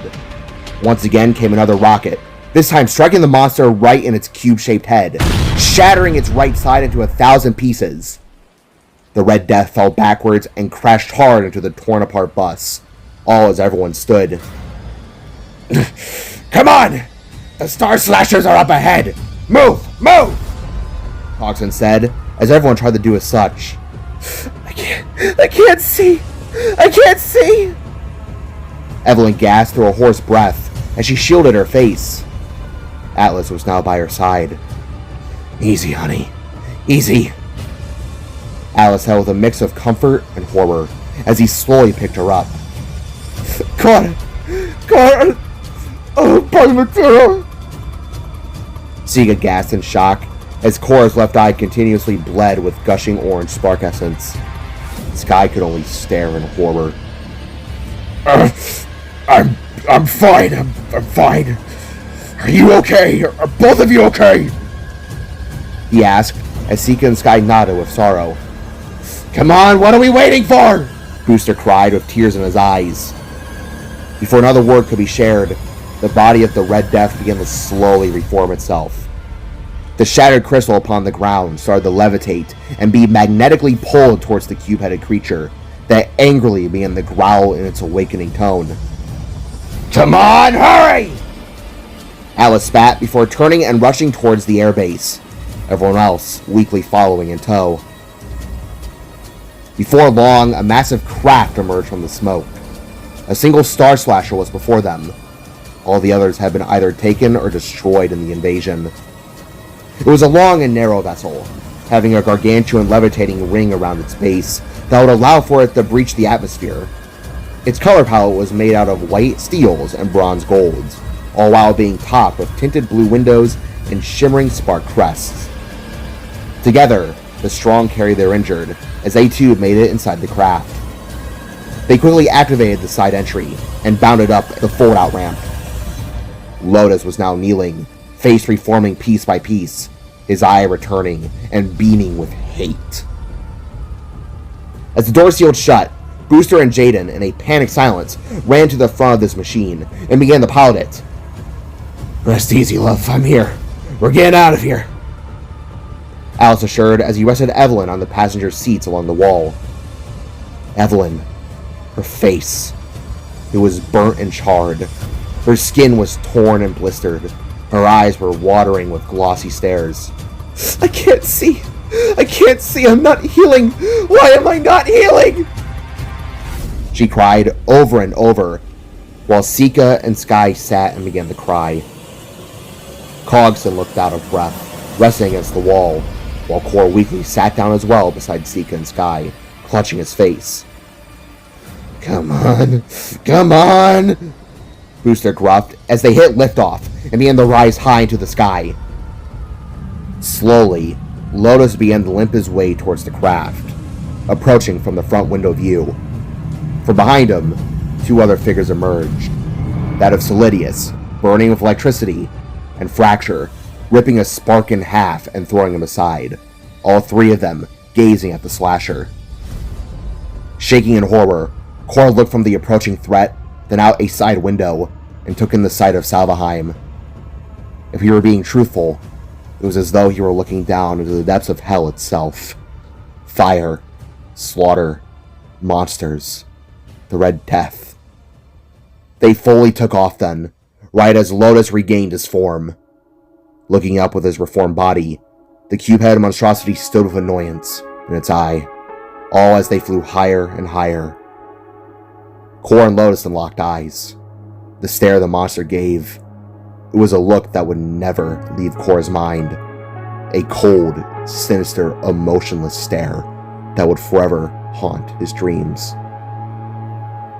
Once again came another rocket, this time striking the monster right in its cube-shaped head, shattering its right side into 1,000 pieces. The Red Death fell backwards and crashed hard into the torn-apart bus, all as everyone stood. Come on! The Star Slashers are up ahead! Move! Move! Coxon said, as everyone tried to do as such. I can't see! I can't see! Evelyn gasped through a hoarse breath as she shielded her face. Atlas was now by her side. Easy, honey. Easy. Alice held with a mix of comfort and horror as he slowly picked her up. God! Oh, pardon me. Sika gasped in shock as Cora's left eye continuously bled with gushing orange spark essence. Sky could only stare in horror. I'm fine. I'm fine. Are you okay? Are both of you okay? He asked as Sika and Sky nodded with sorrow. Come on, what are we waiting for? Booster cried with tears in his eyes. Before another word could be shared, the body of the Red Death began to slowly reform itself. The shattered crystal upon the ground started to levitate and be magnetically pulled towards the cube-headed creature that angrily began to growl in its awakening tone. Come on, hurry! Alice spat before turning and rushing towards the airbase, everyone else weakly following in tow. Before long, a massive craft emerged from the smoke. A single Star Slasher was before them. All the others had been either taken or destroyed in the invasion. It was a long and narrow vessel, having a gargantuan levitating ring around its base that would allow for it to breach the atmosphere. Its color palette was made out of white steels and bronze golds, all while being topped with tinted blue windows and shimmering spark crests. Together, the strong carried their injured, as they too made it inside the craft. They quickly activated the side entry and bounded up the fold-out ramp. Lotus was now kneeling, face reforming piece by piece, his eye returning and beaming with hate. As the door sealed shut, Booster and Jaden, in a panicked silence, ran to the front of this machine and began to pilot it. Rest easy, love. I'm here. We're getting out of here. Alice assured as he rested Evelyn on the passenger seats along the wall. Evelyn, her face, it was burnt and charred. Her skin was torn and blistered. Her eyes were watering with glossy stares. I can't see. I'm not healing. Why am I not healing? She cried over and over, while Sika and Sky sat and began to cry. Cogson looked out of breath, resting against the wall, while Cor weakly sat down as well beside Sika and Sky, clutching his face. Come on! Booster gruffed as they hit liftoff and began to rise high into the sky. Slowly, Lotus began to limp his way towards the craft, approaching from the front window view. From behind him, two other figures emerged. That of Solidius, burning with electricity, and Fracture, ripping a spark in half and throwing him aside, all three of them gazing at the slasher. Shaking in horror, Cor looked from the approaching threat, then out a side window, and took in the sight of Salvaheim. If he were being truthful, it was as though he were looking down into the depths of hell itself. Fire, slaughter, monsters, the Red Death. They fully took off then, right as Lotus regained his form. Looking up with his reformed body, the cube-head monstrosity stood with annoyance in its eye, all as they flew higher and higher. Cor and Lotus then locked eyes. The stare the monster gave, it was a look that would never leave Cor's mind. A cold, sinister, emotionless stare that would forever haunt his dreams.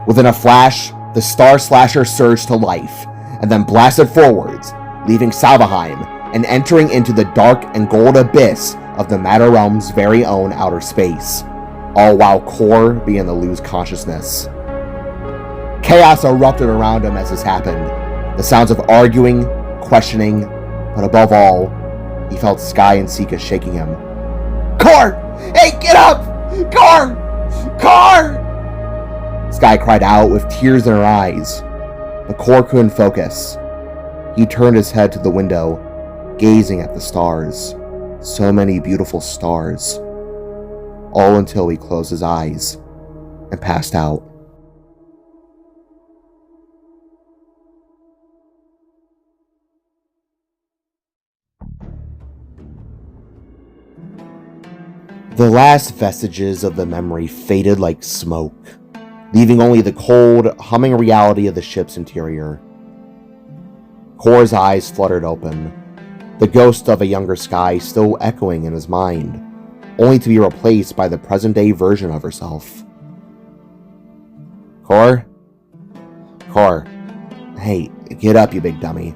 Within a flash, the Star Slasher surged to life, and then blasted forwards, leaving Salvaheim and entering into the dark and gold abyss of the Matter Realm's very own outer space, all while Cor began to lose consciousness. Chaos erupted around him as this happened, the sounds of arguing, questioning, but above all, he felt Sky and Sika shaking him. Cor! Hey, get up! Cor! Cor! Sky cried out with tears in her eyes, but Cor couldn't focus. He turned his head to the window, gazing at the stars. So many beautiful stars. all until he closed his eyes and passed out. The last vestiges of the memory faded like smoke, leaving only the cold, humming reality of the ship's interior. Kor's eyes fluttered open, the ghost of a younger Sky still echoing in his mind, only to be replaced by the present-day version of herself. Kor? Kor. Hey, get up, you big dummy.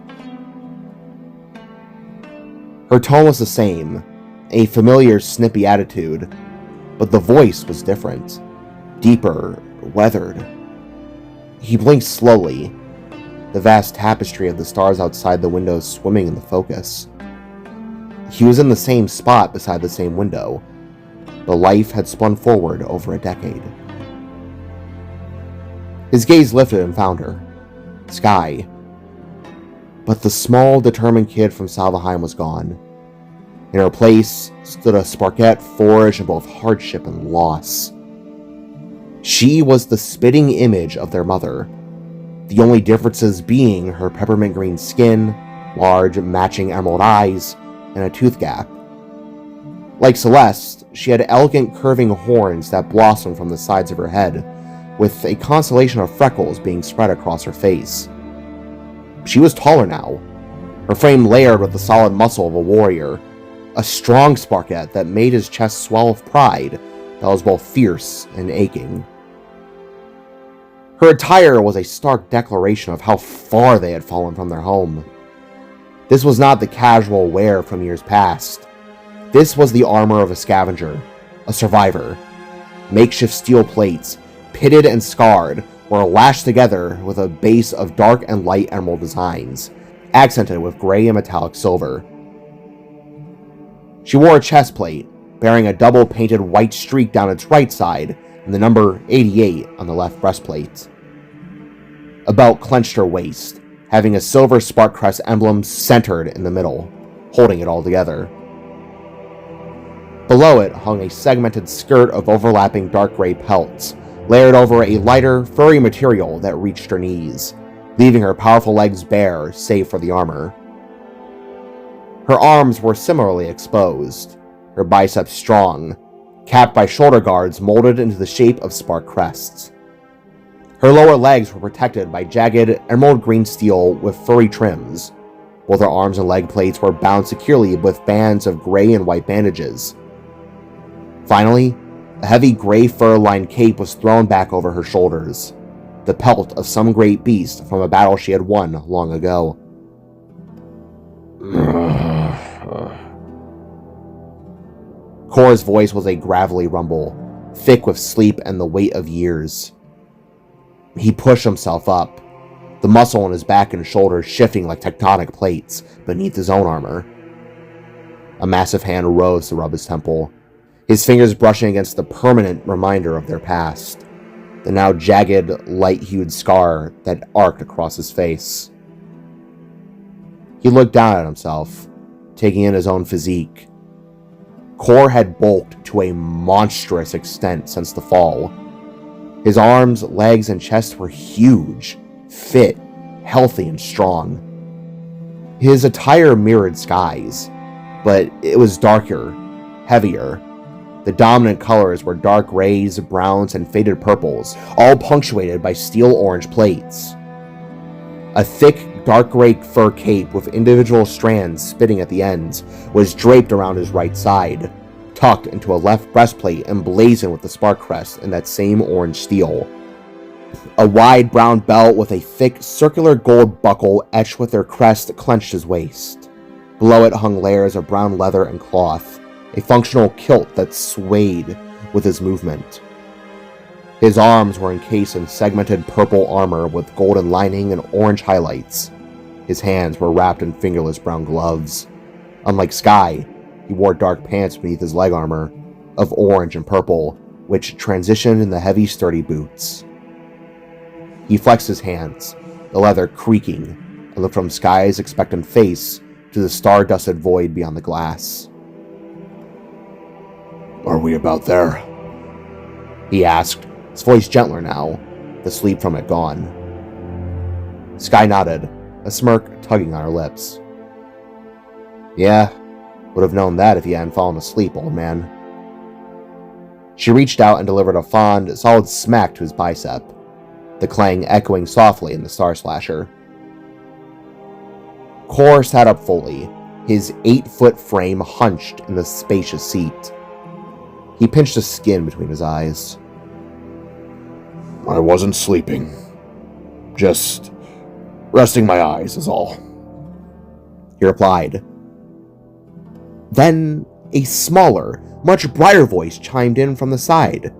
Her tone was the same, a familiar, snippy attitude, but the voice was different, deeper, weathered. He blinked slowly, the vast tapestry of the stars outside the window swimming in the focus. He was in the same spot beside the same window, but life had spun forward over a decade. His gaze lifted and found her, Sky. But the small, determined kid from Salvaheim was gone. In her place stood a Sparkette forged in both hardship and loss. She was the spitting image of their mother, the only differences being her peppermint green skin, large matching emerald eyes, and a tooth gap. Like Celeste, she had elegant curving horns that blossomed from the sides of her head, with a constellation of freckles being spread across her face. She was taller now, her frame layered with the solid muscle of a warrior, a strong Sparkette that made his chest swell with pride that was both fierce and aching. Her attire was a stark declaration of how far they had fallen from their home. This was not the casual wear from years past. This was the armor of a scavenger, a survivor. Makeshift steel plates, pitted and scarred, were lashed together with a base of dark and light emerald designs, accented with gray and metallic silver. She wore a chest plate, bearing a double-painted white streak down its right side and the number 88 on the left breastplate. A belt clenched her waist, having a silver Sparkcrest emblem centered in the middle, holding it all together. Below it hung a segmented skirt of overlapping dark gray pelts, layered over a lighter, furry material that reached her knees, leaving her powerful legs bare save for the armor. Her arms were similarly exposed, her biceps strong, capped by shoulder guards molded into the shape of spark crests. Her lower legs were protected by jagged emerald green steel with furry trims. Both her arms and leg plates were bound securely with bands of gray and white bandages. Finally, a heavy gray fur-lined cape was thrown back over her shoulders, the pelt of some great beast from a battle she had won long ago. Kor's voice was a gravelly rumble, thick with sleep and the weight of years. He pushed himself up, the muscle in his back and shoulders shifting like tectonic plates beneath his own armor. A massive hand rose to rub his temple, his fingers brushing against the permanent reminder of their past, the now jagged, light-hued scar that arced across his face. He looked down at himself, taking in his own physique. Kor had bulked to a monstrous extent since the fall. His arms, legs, and chest were huge, fit, healthy, and strong. His attire mirrored Sky's, but it was darker, heavier. The dominant colors were dark grays, browns, and faded purples, all punctuated by steel orange plates. A thick, dark gray fur cape with individual strands spitting at the ends was draped around his right side, tucked into a left breastplate emblazoned with the spark crest in that same orange steel. A wide brown belt with a thick, circular gold buckle etched with their crest clenched his waist. Below it hung layers of brown leather and cloth, a functional kilt that swayed with his movement. His arms were encased in segmented purple armor with golden lining and orange highlights. His hands were wrapped in fingerless brown gloves. Unlike Sky, he wore dark pants beneath his leg armor, of orange and purple, which transitioned in the heavy, sturdy boots. He flexed his hands, the leather creaking, and looked from Sky's expectant face to the star-dusted void beyond the glass. Are we about there? He asked, his voice gentler now, the sleep from it gone. Sky nodded, a smirk tugging on her lips. Yeah, would have known that if you hadn't fallen asleep, old man. She reached out and delivered a fond, solid smack to his bicep, the clang echoing softly in the Star Slasher. Kor sat up fully, his 8-foot frame hunched in the spacious seat. He pinched the skin between his eyes. I wasn't sleeping. Just resting my eyes is all. He replied. Then a smaller, much brighter voice chimed in from the side,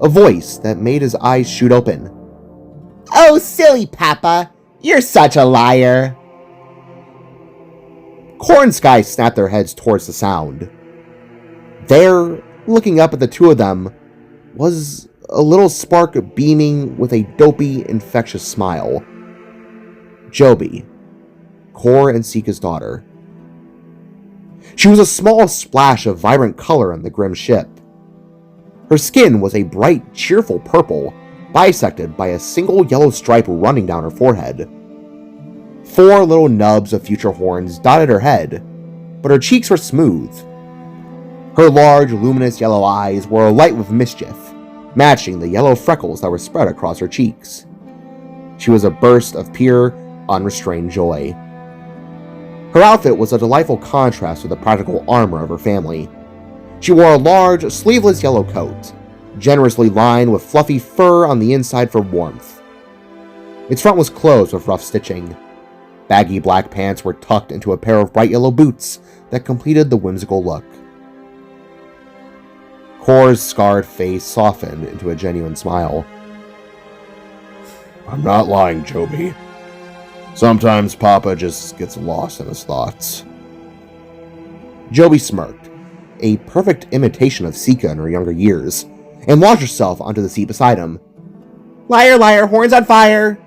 a voice that made his eyes shoot open. Oh, silly Papa, you're such a liar. Kor and Sky snapped their heads towards the sound. There, looking up at the two of them, was a little spark beaming with a dopey, infectious smile. Joby, Kor and Sika's daughter. She was a small splash of vibrant color on the grim ship. Her skin was a bright, cheerful purple, bisected by a single yellow stripe running down her forehead. 4 little nubs of future horns dotted her head, but her cheeks were smooth. Her large, luminous yellow eyes were alight with mischief, matching the yellow freckles that were spread across her cheeks. She was a burst of pure, unrestrained joy. Her outfit was a delightful contrast to the practical armor of her family. She wore a large, sleeveless yellow coat, generously lined with fluffy fur on the inside for warmth. Its front was closed with rough stitching. Baggy black pants were tucked into a pair of bright yellow boots that completed the whimsical look. Kor's scarred face softened into a genuine smile. I'm not lying, Joby. Sometimes Papa just gets lost in his thoughts. Joby smirked, a perfect imitation of Sika in her younger years, and launched herself onto the seat beside him. Liar, liar, horns on fire!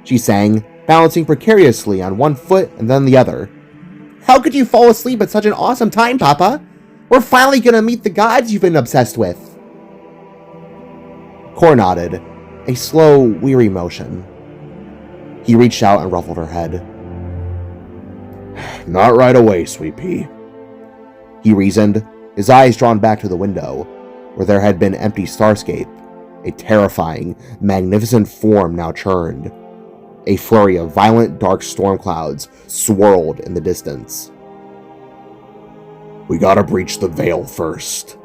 She sang, balancing precariously on one foot and then the other. How could you fall asleep at such an awesome time, Papa? We're finally gonna meet the gods you've been obsessed with. Kor nodded, a slow, weary motion. He reached out and ruffled her head. Not right away, Sweet Pea. He reasoned, his eyes drawn back to the window, where there had been empty starscape, a terrifying, magnificent form now churned. A flurry of violent, dark storm clouds swirled in the distance. We gotta breach the veil first.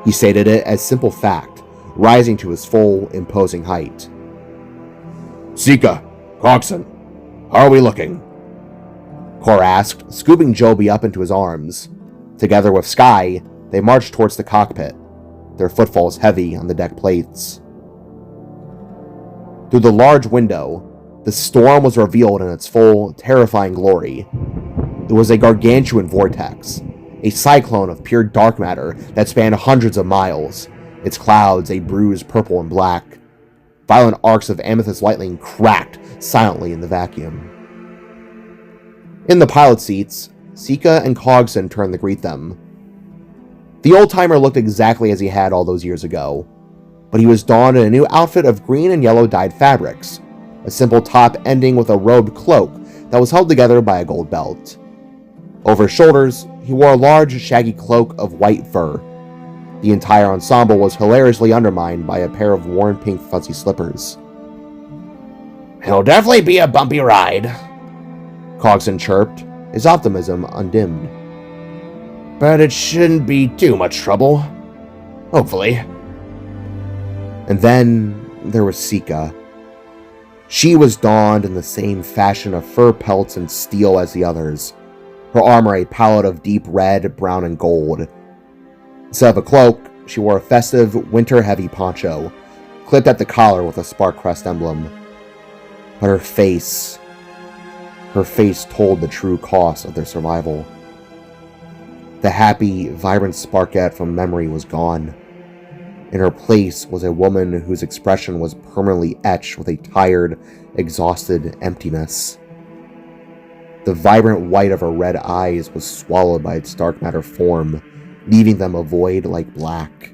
He stated it as simple fact, rising to his full, imposing height. Sika, Coxon, how are we looking? Kor asked, scooping Joby up into his arms. Together with Sky, they marched towards the cockpit, their footfalls heavy on the deck plates. Through the large window, the storm was revealed in its full, terrifying glory. It was a gargantuan vortex, a cyclone of pure dark matter that spanned hundreds of miles, its clouds a bruised purple and black. Violent arcs of amethyst lightning cracked silently in the vacuum. In the pilot seats, Sika and Cogson turned to greet them. The old-timer looked exactly as he had all those years ago, but he was donned in a new outfit of green and yellow dyed fabrics, a simple top ending with a robed cloak that was held together by a gold belt. Over his shoulders, he wore a large, shaggy cloak of white fur. The entire ensemble was hilariously undermined by a pair of worn pink fuzzy slippers. It'll definitely be a bumpy ride, Cogson chirped, his optimism undimmed. but it shouldn't be too much trouble. Hopefully. And then there was Sika. She was donned in the same fashion of fur pelts and steel as the others, her armor a palette of deep red, brown, and gold. Instead of a cloak, she wore a festive, winter-heavy poncho, clipped at the collar with a Spark Crest emblem. But her face told the true cost of their survival. The happy, vibrant Sparkette from memory was gone. In her place was a woman whose expression was permanently etched with a tired, exhausted emptiness. The vibrant white of her red eyes was swallowed by its dark matter form, leaving them a void like black.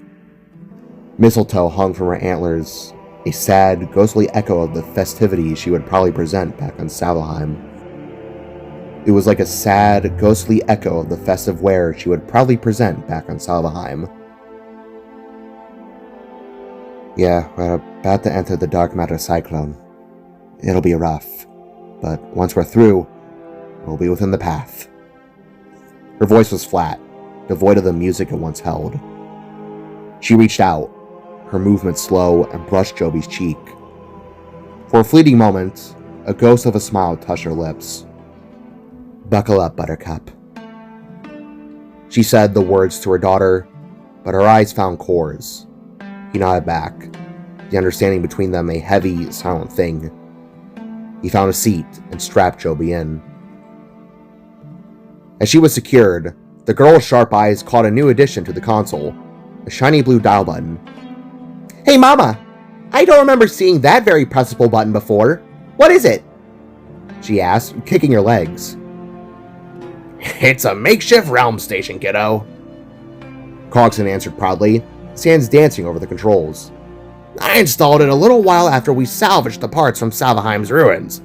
Mistletoe hung from her antlers, a sad, ghostly echo of the festivities she would probably present back on Salvaheim. It was like a sad, ghostly echo of the festive wear she would proudly present back on Salvaheim. Yeah, we're about to enter the dark matter cyclone. It'll be rough, but once we're through, we'll be within the path. Her voice was flat, devoid of the music it once held. She reached out, her movement slow, and brushed Joby's cheek. For a fleeting moment, a ghost of a smile touched her lips. "Buckle up, Buttercup." She said the words to her daughter, but her eyes found Kor's. He nodded back, the understanding between them a heavy, silent thing. He found a seat and strapped Joby in. As she was secured, the girl's sharp eyes caught a new addition to the console, a shiny blue dial button. "Hey Mama, I don't remember seeing that very pressable button before. What is it?" she asked, kicking her legs. It's a makeshift realm station, kiddo. Cogson answered proudly, his hands dancing over the controls. I installed it a little while after we salvaged the parts from Salvaheim's ruins.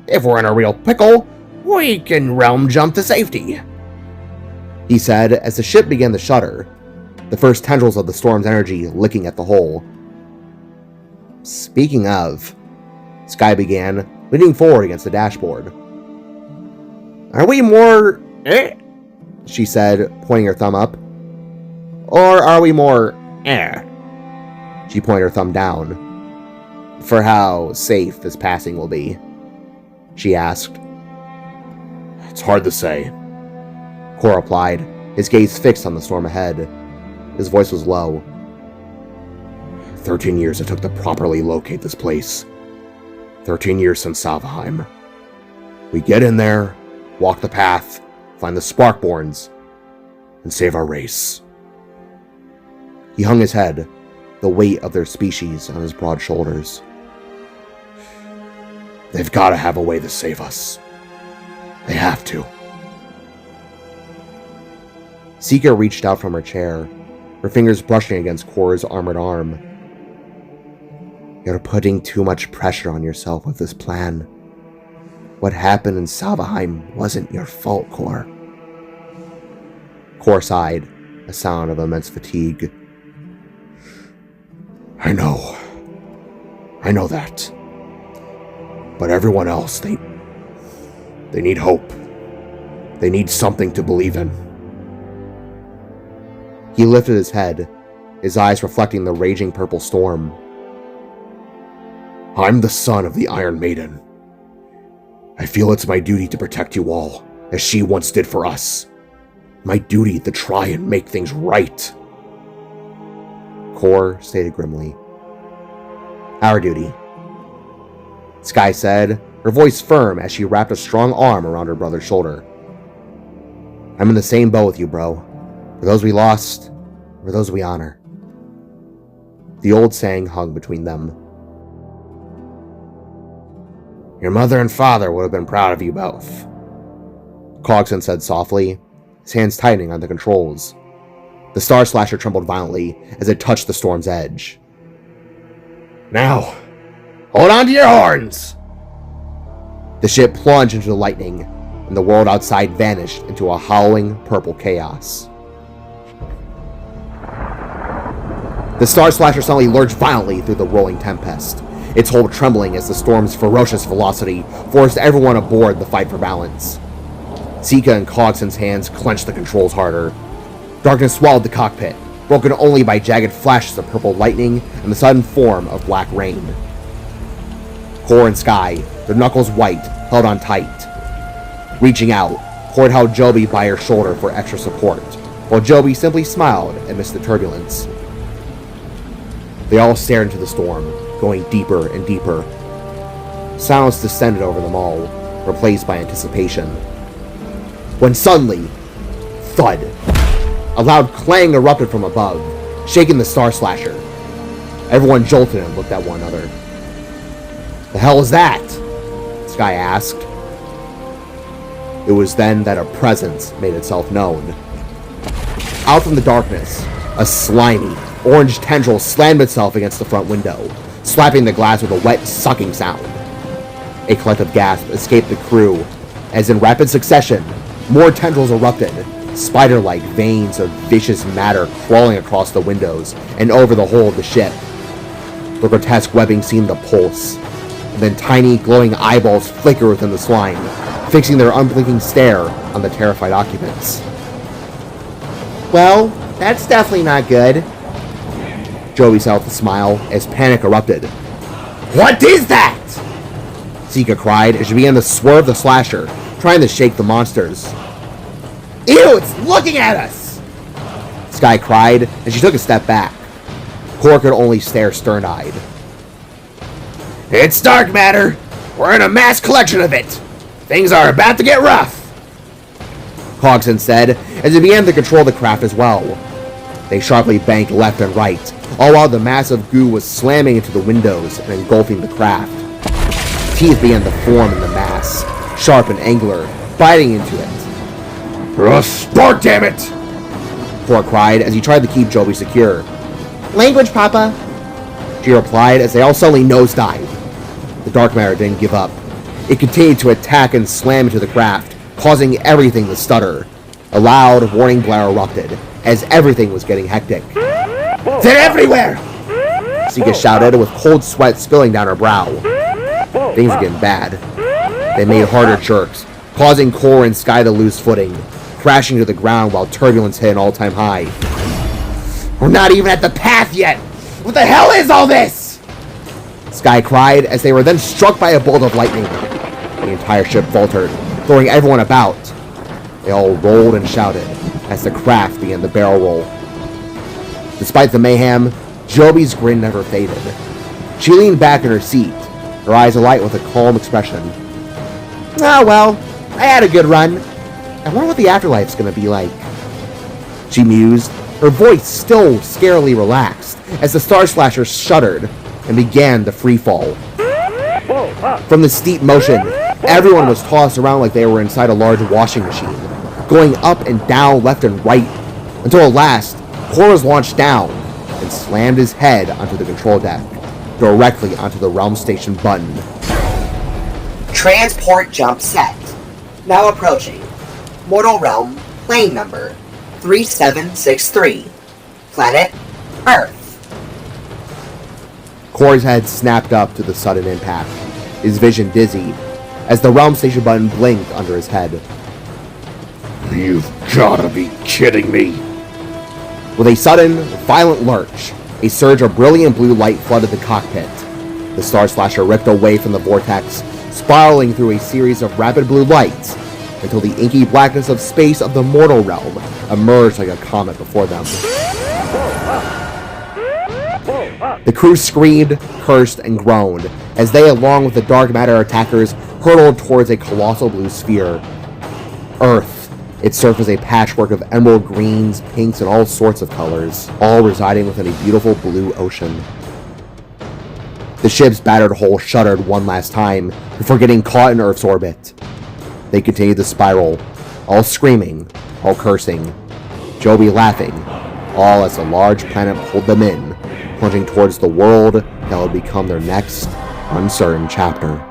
If we're in a real pickle, we can realm jump to safety, he said as the ship began to shudder, the first tendrils of the storm's energy licking at the hull. "Speaking of," Sky began, leaning forward against the dashboard. "Are we more she said, pointing her thumb up. "Or are we more she pointed her thumb down. For how safe this passing will be?" she asked. "It's hard to say," Kor replied, his gaze fixed on the storm ahead. His voice was low. 13 years it took to properly locate this place. 13 years since Salvaheim. We get in there, walk the path, find the Sparkborns, and save our race. He hung his head, the weight of their species on his broad shoulders. They've got to have a way to save us. They have to. Sika reached out from her chair, her fingers brushing against Kor's armored arm. "You're putting too much pressure on yourself with this plan. What happened in Salvaheim wasn't your fault, Kor." Kor sighed, a sound of immense fatigue. I know that. But everyone else, they need hope. They need something to believe in. He lifted his head, his eyes reflecting the raging purple storm. I'm the son of the Iron Maiden. I feel it's my duty to protect you all, as she once did for us. My duty to try and make things right. Kor stated grimly. "Our duty," Sky said, her voice firm as she wrapped a strong arm around her brother's shoulder. "I'm in the same boat with you, bro. For those we lost, for those we honor." The old saying hung between them. Your mother and father would have been proud of you both, Cogson said softly, his hands tightening on the controls. The Star Slasher trembled violently as it touched the storm's edge. Now, hold on to your horns! The ship plunged into the lightning, and the world outside vanished into a howling purple chaos. The Star Slasher suddenly lurched violently through the rolling tempest, its hull trembling as the storm's ferocious velocity forced everyone aboard the fight for balance. Sika and Cogson's hands clenched the controls harder. Darkness swallowed the cockpit, broken only by jagged flashes of purple lightning and the sudden form of black rain. Kor and Sky, their knuckles white, held on tight. Reaching out, Kor held Joby by her shoulder for extra support, while Joby simply smiled amidst the turbulence. They all stared into the storm, going deeper and deeper. Silence descended over them all, replaced by anticipation. When suddenly, thud! A loud clang erupted from above, shaking the Star Slasher. Everyone jolted and looked at one another. "The hell is that?" Sky asked. It was then that a presence made itself known. Out from the darkness, a slimy, orange tendril slammed itself against the front window, slapping the glass with a wet, sucking sound. A collective gasp escaped the crew, as in rapid succession, more tendrils erupted, spider-like veins of vicious matter crawling across the windows and over the hull of the ship. The grotesque webbing seemed to pulse, and then tiny, glowing eyeballs flicker within the slime, fixing their unblinking stare on the terrified occupants. Well, that's definitely not good. Joey saw with a smile as panic erupted. What is that? Zika cried as she began to swerve the slasher, trying to shake the monsters. Ew, it's looking at us! Sky cried as she took a step back. Cor could only stare stern-eyed. It's dark matter. We're in a mass collection of it. Things are about to get rough. Cogson said as he began to control the craft as well. They sharply banked left and right, all while the massive goo was slamming into the windows and engulfing the craft. Teeth began to form in the mass, sharp and angular, biting into it. Spark, damn it! Cor cried as he tried to keep Joby secure. Language, Papa. She replied as they all suddenly nosedived. The dark matter didn't give up. It continued to attack and slam into the craft, causing everything to stutter. A loud, warning glare erupted, as everything was getting hectic. They're everywhere! Sika shouted with cold sweat spilling down her brow. Things were getting bad. They made harder jerks, causing Cor and Sky to lose footing, crashing to the ground while turbulence hit an all-time high. We're not even at the path yet! What the hell is all this? Sky cried as they were then struck by a bolt of lightning. The entire ship faltered, throwing everyone about. They all rolled and shouted as the craft began to barrel roll. Despite the mayhem, Joby's grin never faded. She leaned back in her seat, her eyes alight with a calm expression. Oh well, I had a good run. I wonder what the afterlife's gonna be like. She mused, her voice still scarily relaxed, as the Star Slasher shuddered and began to free fall. From the steep motion, everyone was tossed around like they were inside a large washing machine, going up and down, left and right, until at last, Cor was launched down and slammed his head onto the control deck, directly onto the realm station button. Transport jump set. Now approaching. Mortal Realm, plane number 3763. Planet Earth. Cor's head snapped up to the sudden impact, his vision dizzy, as the realm station button blinked under his head. You've gotta be kidding me. With a sudden, violent lurch, a surge of brilliant blue light flooded the cockpit. The Star Slasher ripped away from the vortex, spiraling through a series of rapid blue lights, until the inky blackness of space of the mortal realm emerged like a comet before them. The crew screamed, cursed, and groaned as they, along with the dark matter attackers, hurtled towards a colossal blue sphere. Earth, its surface a patchwork of emerald greens, pinks, and all sorts of colors, all residing within a beautiful blue ocean. The ship's battered hull shuddered one last time before getting caught in Earth's orbit. They continued to spiral, all screaming, all cursing, Joby laughing, all as the large planet pulled them in, plunging towards the world that would become their next uncertain chapter.